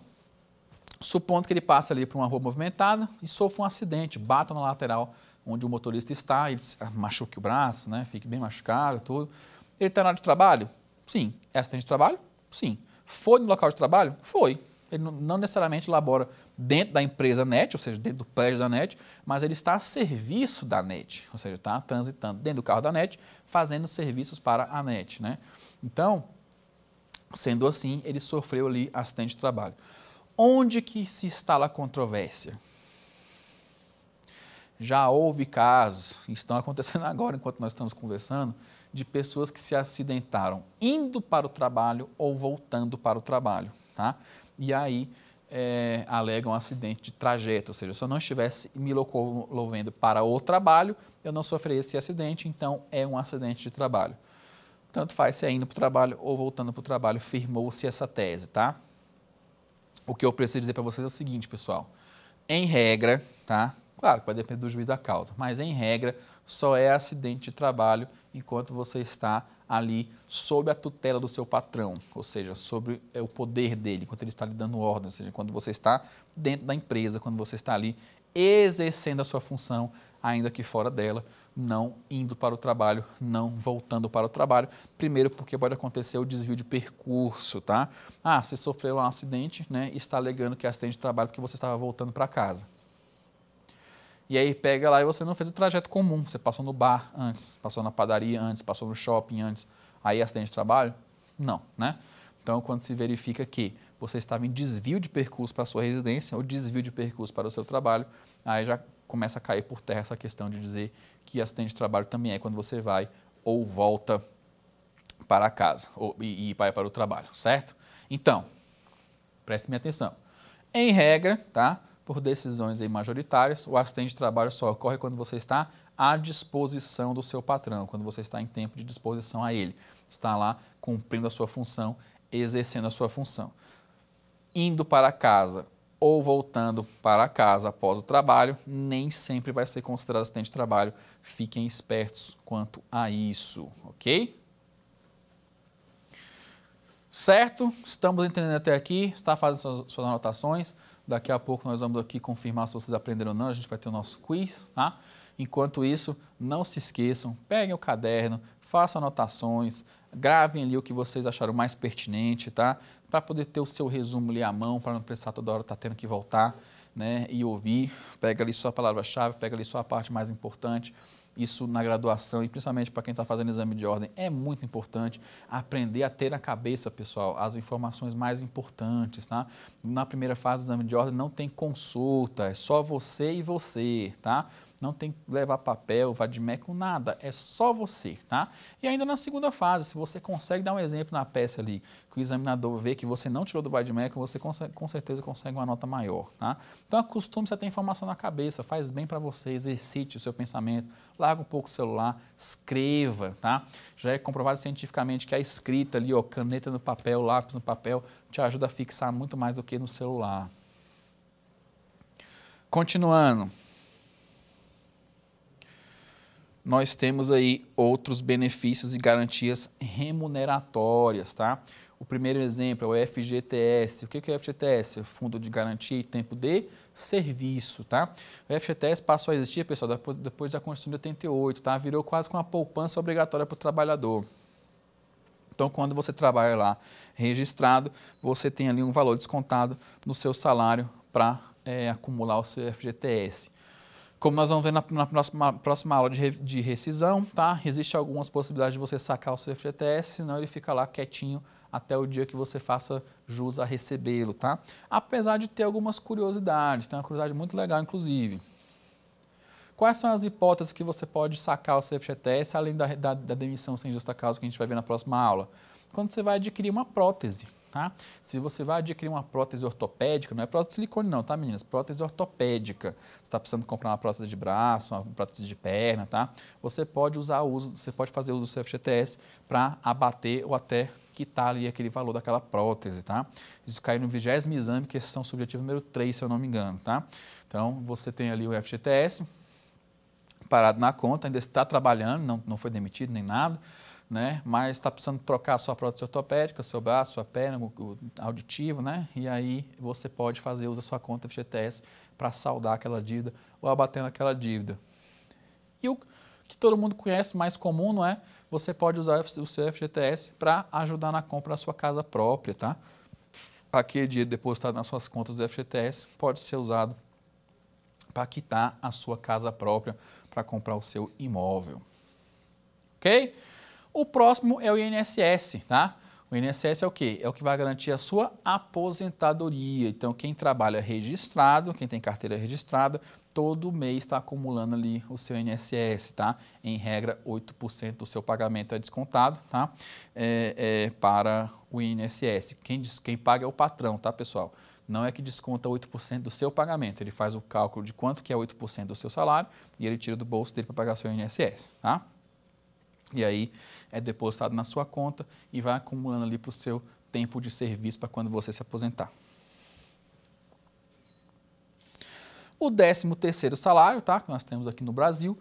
supondo que ele passa ali por uma rua movimentada e sofre um acidente, bata na lateral onde o motorista está, ele machuque o braço, né? Fique bem machucado, tudo. Ele está na área de trabalho? Sim. É acidente de trabalho? Sim. Foi no local de trabalho? Foi. Ele não necessariamente labora dentro da empresa NET, ou seja, dentro do prédio da NET, mas ele está a serviço da NET, ou seja, está transitando dentro do carro da NET, fazendo serviços para a NET, né? Então, sendo assim, ele sofreu ali acidente de trabalho. Onde que se instala a controvérsia? Já houve casos, estão acontecendo agora enquanto nós estamos conversando, de pessoas que se acidentaram indo para o trabalho ou voltando para o trabalho, tá? E aí alegam um acidente de trajeto, ou seja, se eu não estivesse me locomovendo para o trabalho, eu não sofreria esse acidente, então é um acidente de trabalho. Tanto faz se é indo para o trabalho ou voltando para o trabalho, firmou-se essa tese, tá? O que eu preciso dizer para vocês é o seguinte, pessoal. Em regra, tá? Claro que vai depender do juiz da causa, mas em regra só é acidente de trabalho enquanto você está ali sob a tutela do seu patrão, ou seja, sobre o poder dele, enquanto ele está lhe dando ordem, ou seja, quando você está dentro da empresa, quando você está ali exercendo a sua função, ainda que fora dela, não indo para o trabalho, não voltando para o trabalho. Primeiro, porque pode acontecer o desvio de percurso, tá? Ah, você sofreu um acidente, né? E está alegando que é acidente de trabalho porque você estava voltando para casa. E aí pega lá e você não fez o trajeto comum, você passou no bar antes, passou na padaria antes, passou no shopping antes, aí é acidente de trabalho? Não, né? Então, quando se verifica que você estava em desvio de percurso para a sua residência ou desvio de percurso para o seu trabalho, aí já começa a cair por terra essa questão de dizer que acidente de trabalho também é quando você vai ou volta para casa e vai para o trabalho, certo? Então, preste minha atenção. Em regra, tá? por decisões aí majoritárias, o acidente de trabalho só ocorre quando você está à disposição do seu patrão, quando você está em tempo de disposição a ele, está lá cumprindo a sua função, exercendo a sua função. Indo para casa ou voltando para casa após o trabalho, nem sempre vai ser considerado acidente de trabalho. Fiquem espertos quanto a isso, ok? Certo? Estamos entendendo até aqui? Está fazendo suas anotações? Daqui a pouco nós vamos aqui confirmar se vocês aprenderam ou não, a gente vai ter o nosso quiz, tá? Enquanto isso, não se esqueçam, peguem o caderno, façam anotações, gravem ali o que vocês acharam mais pertinente, tá? Para poder ter o seu resumo ali à mão, para não precisar toda hora estar tendo que voltar, né? E ouvir, pega ali sua palavra-chave, pega ali sua parte mais importante. Isso na graduação e principalmente para quem está fazendo exame de ordem é muito importante aprender a ter na cabeça, pessoal, as informações mais importantes, tá? Na primeira fase do exame de ordem não tem consulta, é só você e você, tá? Não tem que levar papel, vadimécum, nada, é só você, tá? E ainda na segunda fase, se você consegue dar um exemplo na peça ali, que o examinador vê que você não tirou do vadimécum, você com certeza consegue uma nota maior, tá? Então acostume-se a ter informação na cabeça, faz bem para você, exercite o seu pensamento, larga um pouco o celular, escreva, tá? Já é comprovado cientificamente que a escrita ali, ó, caneta no papel, lápis no papel, te ajuda a fixar muito mais do que no celular. Continuando. Nós temos aí outros benefícios e garantias remuneratórias, tá? O primeiro exemplo é o FGTS. O que é o FGTS? Fundo de Garantia e Tempo de Serviço, tá? O FGTS passou a existir, pessoal, depois da Constituição de 88, tá? Virou quase que uma poupança obrigatória para o trabalhador. Então, quando você trabalha lá registrado, você tem ali um valor descontado no seu salário para acumular o seu FGTS. Como nós vamos ver na próxima aula de rescisão, tá? Existem algumas possibilidades de você sacar o seu FGTS, senão ele fica lá quietinho até o dia que você faça jus a recebê-lo, tá? Apesar de ter algumas curiosidades, tem uma curiosidade muito legal, inclusive. Quais são as hipóteses que você pode sacar o seu FGTS, além da demissão sem justa causa, que a gente vai ver na próxima aula? Quando você vai adquirir uma prótese, tá? Se você vai adquirir uma prótese ortopédica, não é prótese de silicone não, tá, meninas? Prótese ortopédica. Você está precisando comprar uma prótese de braço, uma prótese de perna, tá? Você pode fazer uso do seu FGTS para abater ou até quitar ali aquele valor daquela prótese, tá? Isso cai no 20º exame, questão subjetiva número 3, se eu não me engano, tá? Então, você tem ali o FGTS parado na conta, ainda está trabalhando, não foi demitido nem nada, né? Mas está precisando trocar a sua prótese ortopédica, seu braço, sua perna, o auditivo, né? E aí você pode fazer uso da sua conta FGTS para saldar aquela dívida ou abater naquela dívida. E o que todo mundo conhece, mais comum, não é? Você pode usar o seu FGTS para ajudar na compra da sua casa própria, tá? Aquele dinheiro depositado nas suas contas do FGTS pode ser usado para quitar a sua casa própria, para comprar o seu imóvel. Ok? O próximo é o INSS, tá? O INSS é o quê? É o que vai garantir a sua aposentadoria. Então, quem trabalha registrado, quem tem carteira registrada, todo mês está acumulando ali o seu INSS, tá? Em regra, 8% do seu pagamento é descontado, tá? Para o INSS. Quem paga é o patrão, tá, pessoal? Não é que desconta 8% do seu pagamento, ele faz o cálculo de quanto que é 8% do seu salário e ele tira do bolso dele para pagar seu INSS, tá? E aí é depositado na sua conta e vai acumulando ali para o seu tempo de serviço para quando você se aposentar. O 13º salário, tá? Que nós temos aqui no Brasil,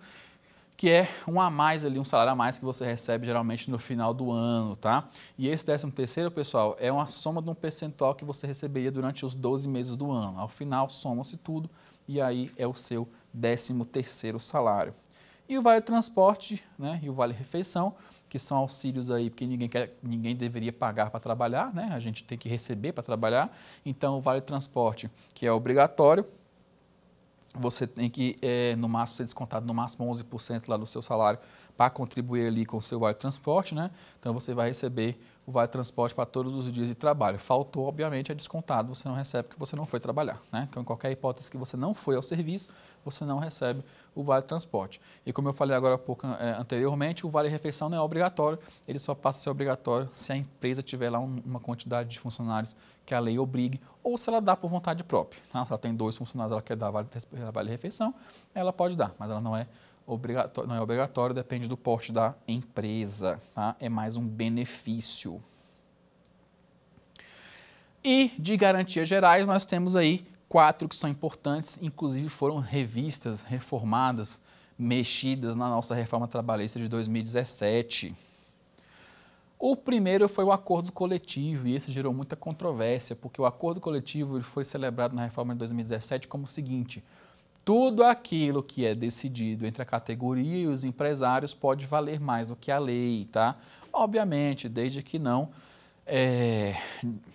que é um salário a mais que você recebe geralmente no final do ano, tá? E esse 13º, pessoal, é uma soma de um percentual que você receberia durante os 12 meses do ano. Ao final, soma-se tudo e aí é o seu 13º salário. E o Vale Transporte, né, e o Vale Refeição, que são auxílios aí, porque ninguém deveria pagar para trabalhar, né? A gente tem que receber para trabalhar. Então, o Vale Transporte, que é obrigatório, você tem que, no máximo, ser descontado no máximo 11% lá do seu salário para contribuir ali com o seu Vale Transporte, né? Então, você vai receber o Vale Transporte para todos os dias de trabalho. Faltou, obviamente, é descontado, você não recebe porque você não foi trabalhar, né? Então, em qualquer hipótese que você não foi ao serviço, você não recebe o Vale Transporte. E como eu falei agora há pouco anteriormente, o Vale Refeição não é obrigatório, ele só passa a ser obrigatório se a empresa tiver lá uma quantidade de funcionários que a lei obrigue, ou se ela dá por vontade própria. Tá? Se ela tem 2 funcionários, ela quer dar Vale Refeição, ela pode dar, mas ela não é obrigatório, depende do porte da empresa, tá? É mais um benefício. E de garantias gerais, nós temos aí 4 que são importantes, inclusive foram revistas, reformadas, mexidas na nossa reforma trabalhista de 2017. O primeiro foi o acordo coletivo, e esse gerou muita controvérsia, porque o acordo coletivo foi celebrado na reforma de 2017 como o seguinte: tudo aquilo que é decidido entre a categoria e os empresários pode valer mais do que a lei, tá? Obviamente, desde que não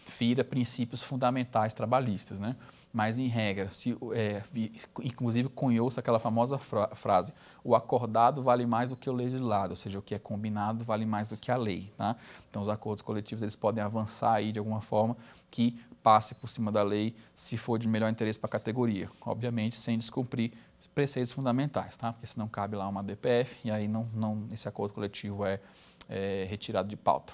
fira princípios fundamentais trabalhistas, né? Mas, em regra, inclusive cunhou-se aquela famosa frase: o acordado vale mais do que o legislado, ou seja, o que é combinado vale mais do que a lei, tá? Então, os acordos coletivos eles podem avançar aí de alguma forma que passe por cima da lei se for de melhor interesse para a categoria, obviamente sem descumprir preceitos fundamentais, tá? Porque senão cabe lá uma DPF e aí esse acordo coletivo é retirado de pauta.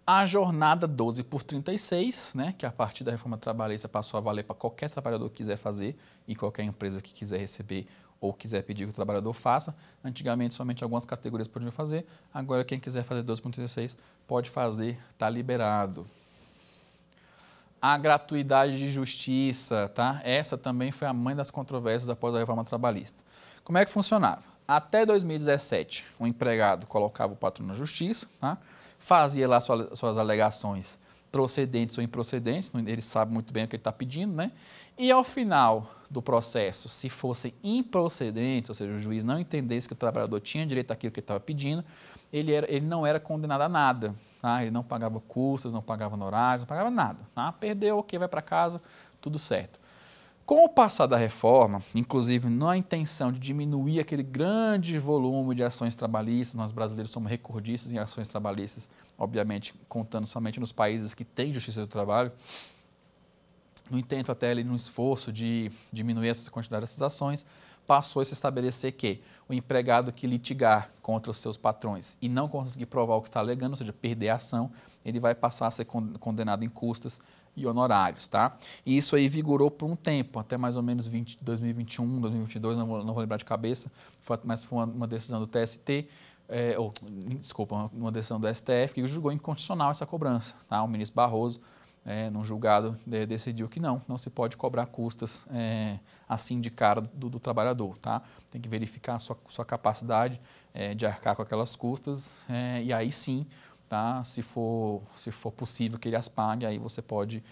A jornada 12 por 36, né, que a partir da reforma trabalhista passou a valer para qualquer trabalhador que quiser fazer e qualquer empresa que quiser receber ou quiser pedir que o trabalhador faça. Antigamente, somente algumas categorias podiam fazer, agora quem quiser fazer 12 por 36 pode fazer, está liberado. A gratuidade de justiça, tá? Essa também foi a mãe das controvérsias após a reforma trabalhista. Como é que funcionava? Até 2017, o empregado colocava o patrão na justiça, tá? Fazia lá suas alegações procedentes ou improcedentes, ele sabe muito bem o que ele está pedindo, né? E ao final do processo, se fossem improcedentes, ou seja, o juiz não entendesse que o trabalhador tinha direito àquilo que ele estava pedindo, ele não era condenado a nada, tá? Ele não pagava custas, não pagava honorários, não pagava nada, tá? Perdeu, ok, vai para casa, tudo certo. Com o passar da reforma, inclusive na intenção de diminuir aquele grande volume de ações trabalhistas, nós brasileiros somos recordistas em ações trabalhistas, obviamente contando somente nos países que têm justiça do trabalho, no intento até ali no esforço de diminuir essa quantidade dessas ações, passou a se estabelecer que o empregado que litigar contra os seus patrões e não conseguir provar o que está alegando, ou seja, perder a ação, ele vai passar a ser condenado em custas e honorários, tá? E isso aí vigorou por um tempo, até mais ou menos 2021, 2022, não vou lembrar de cabeça, mas foi uma decisão do TST, uma decisão do STF que julgou inconstitucional essa cobrança, tá? O ministro Barroso, num julgado, decidiu que não se pode cobrar custas assim de cara do trabalhador, tá? Tem que verificar a sua capacidade de arcar com aquelas custas e aí sim, tá? Se for possível que ele as pague, aí você pode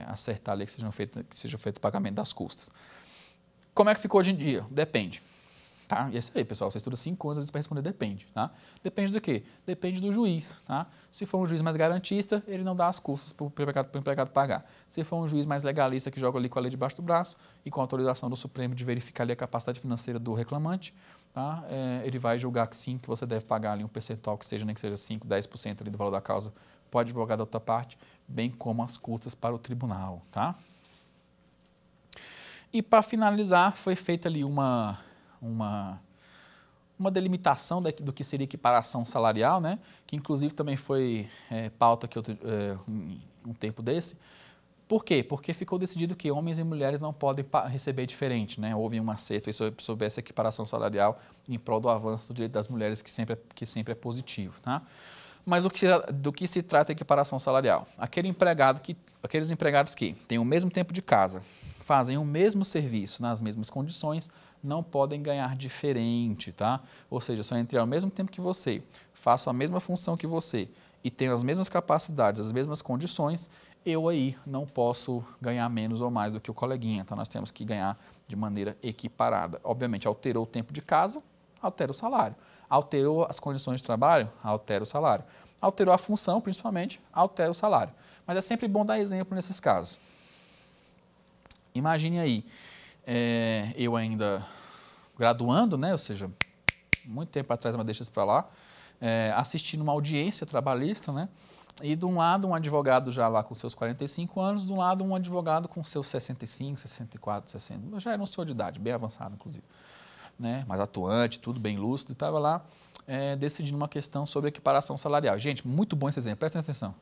acertar ali que seja feito o pagamento das custas. Como é que ficou hoje em dia? Depende. Tá? E é isso aí, pessoal. Você estuda 5 anos para responder depende. Tá? Depende do quê? Depende do juiz. Tá? Se for um juiz mais garantista, ele não dá as custas para o empregado pagar. Se for um juiz mais legalista que joga ali com a lei debaixo do braço e com a autorização do Supremo de verificar ali a capacidade financeira do reclamante, tá? Ele vai julgar que sim, que você deve pagar ali um percentual que seja, nem que seja 5%, 10% ali do valor da causa para o advogado da outra parte, bem como as custas para o tribunal. Tá? E para finalizar, foi feita ali uma delimitação do que seria equiparação salarial, né? Que inclusive também foi pauta que um tempo desse. Por quê? Porque ficou decidido que homens e mulheres não podem receber diferente, né? Houve um acerto sobre essa equiparação salarial em prol do avanço do direito das mulheres, que sempre é positivo, tá? Mas do que se trata a equiparação salarial? Aqueles empregados que têm o mesmo tempo de casa, fazem o mesmo serviço nas mesmas condições, não podem ganhar diferente, tá? Ou seja, se eu entrar ao mesmo tempo que você, faço a mesma função que você e tenho as mesmas capacidades, as mesmas condições, eu aí não posso ganhar menos ou mais do que o coleguinha, tá? Nós temos que ganhar de maneira equiparada. Obviamente, alterou o tempo de casa, altera o salário. Alterou as condições de trabalho, altera o salário. Alterou a função, principalmente, altera o salário. Mas é sempre bom dar exemplo nesses casos. Imagine aí, eu ainda graduando, né? Ou seja, muito tempo atrás, mas deixa isso para lá. assistindo uma audiência trabalhista, né? E de um lado um advogado já lá com seus 45 anos, de um lado um advogado com seus 65, 64, 60, já era um senhor de idade, bem avançado inclusive, né? Mais atuante, tudo bem lúcido, e estava lá decidindo uma questão sobre equiparação salarial. Gente, muito bom esse exemplo, prestem atenção.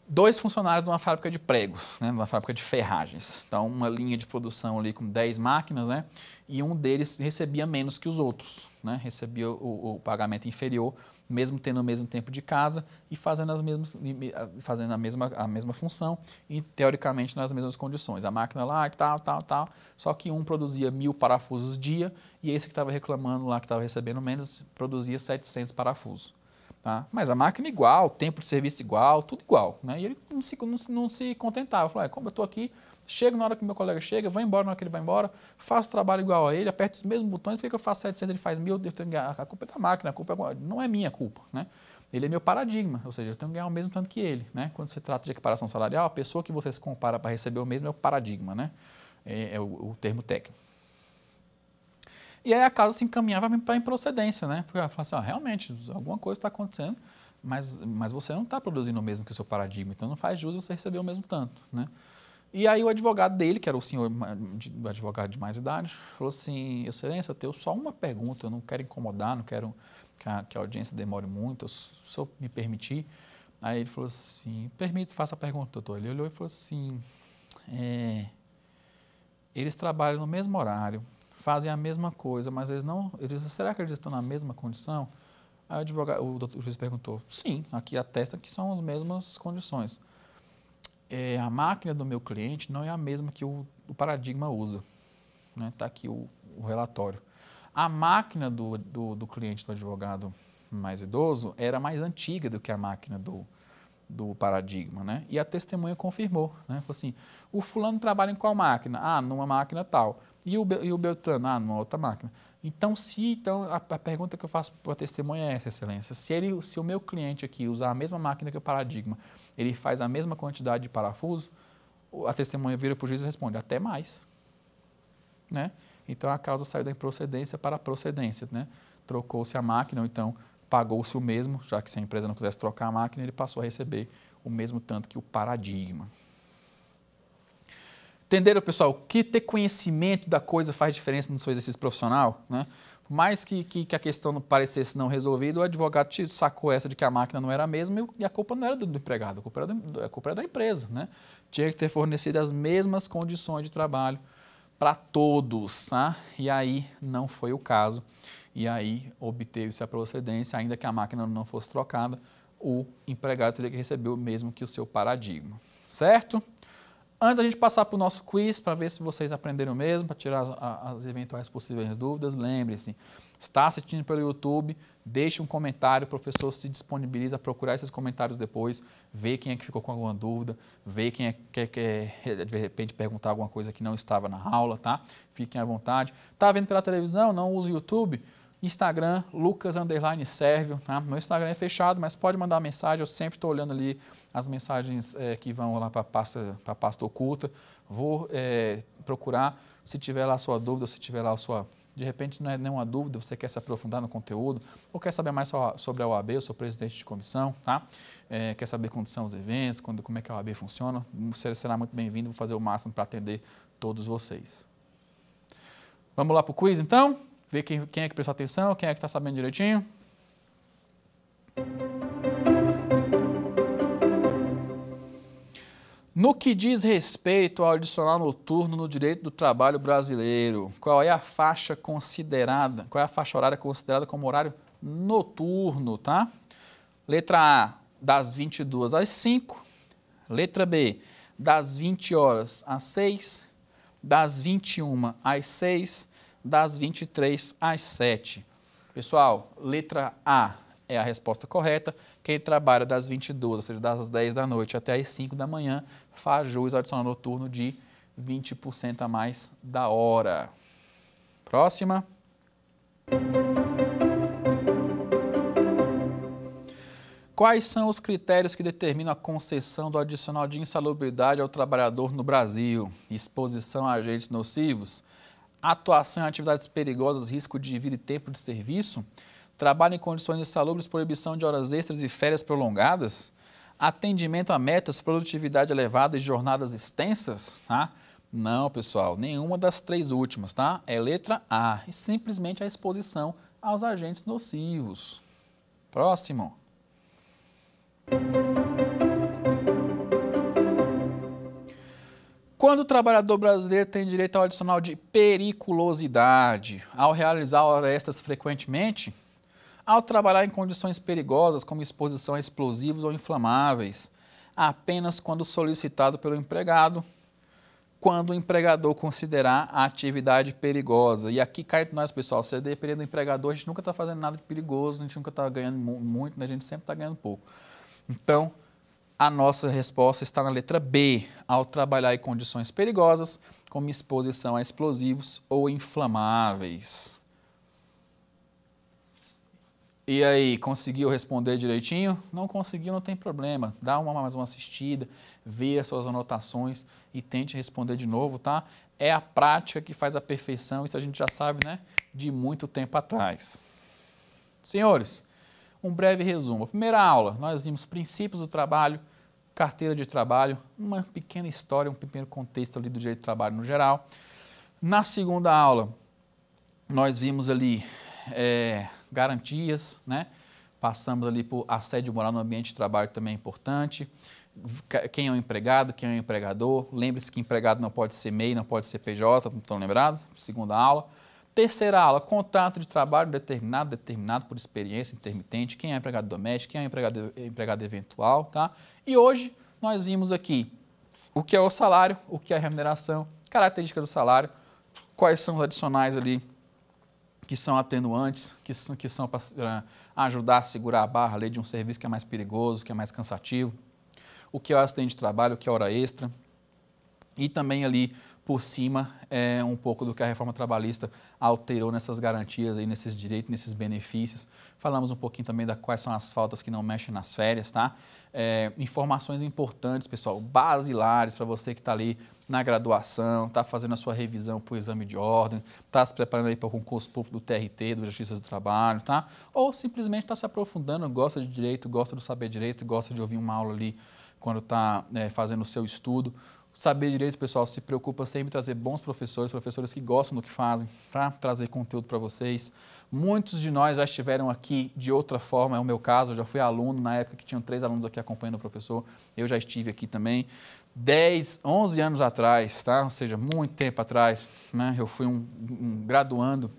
2 funcionários de uma fábrica de pregos, né, de uma fábrica de ferragens. Então, uma linha de produção ali com 10 máquinas, né, e um deles recebia menos que os outros, né, recebia o pagamento inferior, mesmo tendo o mesmo tempo de casa e fazendo a mesma função e, teoricamente, nas mesmas condições. A máquina lá e tal, só que um produzia 1000 parafusos dia e esse que estava reclamando lá, que estava recebendo menos, produzia 700 parafusos. Tá? Mas a máquina igual, tempo de serviço igual, tudo igual. Né? E ele não se contentava. Falou, como eu estou aqui, chego na hora que meu colega chega, vou embora na hora que ele vai embora, faço o trabalho igual a ele, aperto os mesmos botões, por que eu faço 700 ele faz 1000, eu tenho que ganhar. A culpa é da máquina, a culpa não é minha culpa. Né? Ele é meu paradigma, ou seja, eu tenho que ganhar o mesmo tanto que ele. Né? Quando se trata de equiparação salarial, a pessoa que você se compara para receber o mesmo é o paradigma, né? É o termo técnico. E aí a causa se encaminhava para a improcedência, né? Porque ela falava assim, realmente, alguma coisa está acontecendo, mas você não está produzindo o mesmo que o seu paradigma, então não faz jus você receber o mesmo tanto, né? E aí o advogado dele, que era o senhor, o advogado de mais idade, falou assim, excelência, eu tenho só uma pergunta, eu não quero incomodar, não quero que a audiência demore muito, se o senhor me permitir. Aí ele falou assim, permite, faça a pergunta, doutor. Ele olhou e falou assim, eles trabalham no mesmo horário, fazem a mesma coisa, mas será que eles estão na mesma condição? Aí o juiz perguntou, sim, aqui atesta que são as mesmas condições. A máquina do meu cliente não é a mesma que o paradigma usa. Está aqui o relatório. A máquina do cliente do advogado mais idoso era mais antiga do que a máquina do paradigma, né? E a testemunha confirmou, né? Falou assim, o fulano trabalha em qual máquina? Numa máquina tal. E o Beltrano? Numa outra máquina. Então, a pergunta que eu faço para a testemunha é essa, excelência. Se o meu cliente aqui usar a mesma máquina que o paradigma, ele faz a mesma quantidade de parafuso, a testemunha vira para o juiz e responde, até mais. Né? Então, a causa saiu da improcedência para a procedência. Né? Trocou-se a máquina, ou então pagou-se o mesmo, já que se a empresa não quisesse trocar a máquina, ele passou a receber o mesmo tanto que o paradigma. Entenderam, pessoal? Que ter conhecimento da coisa faz diferença no seu exercício profissional, né? Por mais que a questão não parecesse não resolvida, o advogado sacou essa de que a máquina não era a mesma e a culpa não era do empregado, a culpa era da empresa, né? Tinha que ter fornecido as mesmas condições de trabalho para todos, tá? E aí não foi o caso. E aí obteve-se a procedência, ainda que a máquina não fosse trocada, o empregado teria que receber o mesmo que o seu paradigma, certo? Antes da gente passar para o nosso quiz, para ver se vocês aprenderam mesmo, para tirar as eventuais possíveis dúvidas, lembre-se, está assistindo pelo YouTube, deixe um comentário, o professor se disponibiliza a procurar esses comentários depois, ver quem é que ficou com alguma dúvida, ver quem é que quer, de repente, perguntar alguma coisa que não estava na aula, tá? Fiquem à vontade. Está vendo pela televisão, não usa o YouTube? Instagram, Lucas_Sérvio, tá? Meu Instagram é fechado, mas pode mandar mensagem, eu sempre estou olhando ali as mensagens que vão lá para a pasta oculta, vou procurar, se tiver lá a sua dúvida, ou se tiver lá a sua, de repente não é nenhuma dúvida, você quer se aprofundar no conteúdo, ou quer saber mais sobre a OAB, eu sou presidente de comissão, tá? Quer saber quando são os eventos, como é que a OAB funciona, você será muito bem-vindo, vou fazer o máximo para atender todos vocês. Vamos lá para o quiz, então? Ver quem é que prestou atenção, quem é que está sabendo direitinho. No que diz respeito ao adicional noturno no direito do trabalho brasileiro, qual é a faixa horária considerada como horário noturno, tá? Letra A, das 22 às 5. Letra B, das 20 horas às 6. Das 21 às 6. Das 23 às 7. Pessoal, letra A é a resposta correta. Quem trabalha das 22, ou seja, das 10 da noite até as 5 da manhã, faz jus ao adicional noturno de 20% a mais da hora. Próxima. Quais são os critérios que determinam a concessão do adicional de insalubridade ao trabalhador no Brasil? Exposição a agentes nocivos, atuação em atividades perigosas, risco de vida e tempo de serviço, trabalho em condições insalubres, proibição de horas extras e férias prolongadas, atendimento a metas, produtividade elevada e jornadas extensas, tá? Não, pessoal, nenhuma das três últimas, tá? É letra A, e simplesmente a exposição aos agentes nocivos. Próximo. Quando o trabalhador brasileiro tem direito ao adicional de periculosidade, ao realizar horas extras frequentemente, ao trabalhar em condições perigosas, como exposição a explosivos ou inflamáveis, apenas quando solicitado pelo empregado, quando o empregador considerar a atividade perigosa. E aqui cai entre nós, pessoal, se dependendo do empregador, a gente nunca está fazendo nada de perigoso, a gente nunca está ganhando muito, né? A gente sempre está ganhando pouco. Então, a nossa resposta está na letra B, ao trabalhar em condições perigosas, como exposição a explosivos ou inflamáveis. E aí, conseguiu responder direitinho? Não conseguiu, não tem problema. Dá mais uma assistida, vê as suas anotações e tente responder de novo, tá? É a prática que faz a perfeição, isso a gente já sabe, né? De muito tempo atrás. Senhores, um breve resumo. A primeira aula, nós vimos princípios do trabalho, carteira de trabalho, uma pequena história, um pequeno contexto ali do direito do trabalho no geral. Na segunda aula, nós vimos ali garantias, né? Passamos ali por assédio moral no ambiente de trabalho, que também é importante. Quem é o empregado, quem é o empregador. Lembre-se que empregado não pode ser MEI, não pode ser PJ, não estão lembrados? Segunda aula. Terceira aula, contrato de trabalho determinado por experiência intermitente, quem é empregado doméstico, quem é empregado eventual, tá? E hoje nós vimos aqui o que é o salário, o que é a remuneração, característica do salário, quais são os adicionais ali que são atenuantes, que são para ajudar a segurar a barra ali de um serviço que é mais perigoso, que é mais cansativo, o que é o acidente de trabalho, o que é hora extra, e também ali por cima um pouco do que a reforma trabalhista alterou nessas garantias, aí, nesses direitos, nesses benefícios. Falamos um pouquinho também da quais são as faltas que não mexem nas férias, tá? Informações importantes, pessoal, basilares para você que está ali na graduação, está fazendo a sua revisão para o exame de ordem, está se preparando aí para o concurso público do TRT, do Justiça do Trabalho, tá? Ou simplesmente está se aprofundando, gosta de direito, gosta do saber direito, gosta de ouvir uma aula ali quando está fazendo o seu estudo. Saber direito, pessoal, se preocupa sempre em trazer bons professores, professores que gostam do que fazem, para trazer conteúdo para vocês. Muitos de nós já estiveram aqui de outra forma, é o meu caso, eu já fui aluno na época que tinham 3 alunos aqui acompanhando o professor, eu já estive aqui também. 11 anos atrás, tá? Ou seja, muito tempo atrás, né? Eu fui um graduando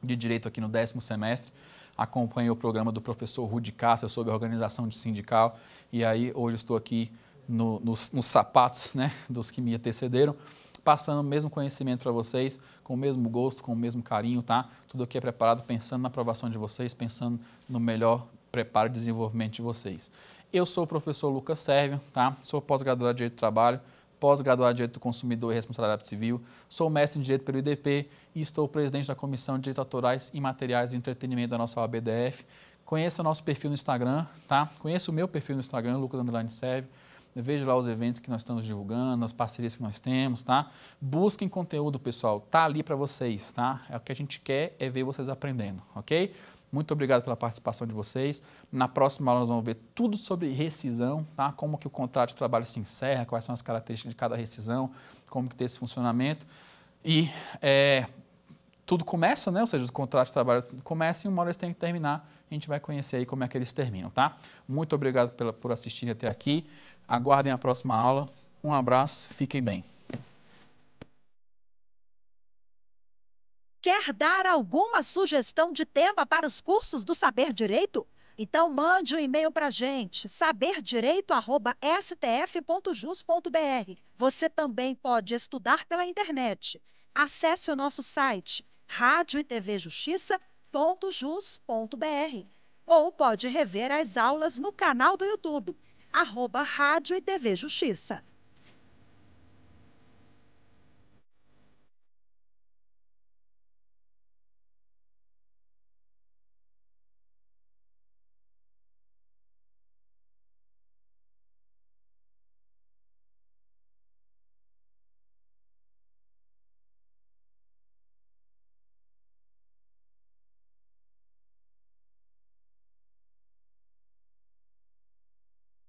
de Direito aqui no 10º semestre, acompanhei o programa do professor Rudi Castro sobre a organização de sindical, e aí hoje estou aqui nos sapatos, né, dos que me antecederam, passando o mesmo conhecimento para vocês, com o mesmo gosto, com o mesmo carinho, tá? Tudo aqui é preparado pensando na aprovação de vocês, pensando no melhor preparo e desenvolvimento de vocês. Eu sou o professor Lucas Sérvio, tá? Sou pós-graduado em Direito do Trabalho, pós-graduado em Direito do Consumidor e Responsabilidade Civil, sou mestre em Direito pelo IDP e estou presidente da Comissão de Direitos Autorais e Materiais de Entretenimento da nossa OAB-DF. Conheça o nosso perfil no Instagram, tá? Conheça o meu perfil no Instagram, Lucas_Sérvio. Veja lá os eventos que nós estamos divulgando, as parcerias que nós temos, tá? Busquem conteúdo, pessoal, tá ali para vocês, tá? É o que a gente quer, é ver vocês aprendendo, ok? Muito obrigado pela participação de vocês. Na próxima aula nós vamos ver tudo sobre rescisão, tá? Como que o contrato de trabalho se encerra, quais são as características de cada rescisão, como que tem esse funcionamento. E tudo começa, né? Ou seja, os contratos de trabalho começam e uma hora eles têm que terminar. A gente vai conhecer aí como é que eles terminam, tá? Muito obrigado por assistirem até aqui. Aguardem a próxima aula. Um abraço, fiquem bem.
Quer dar alguma sugestão de tema para os cursos do Saber Direito? Então mande um e-mail para a gente, saberdireito@stf.jus.br. Você também pode estudar pela internet. Acesse o nosso site radioetvjustiça.jus.br ou pode rever as aulas no canal do YouTube, @Rádio e TV Justiça.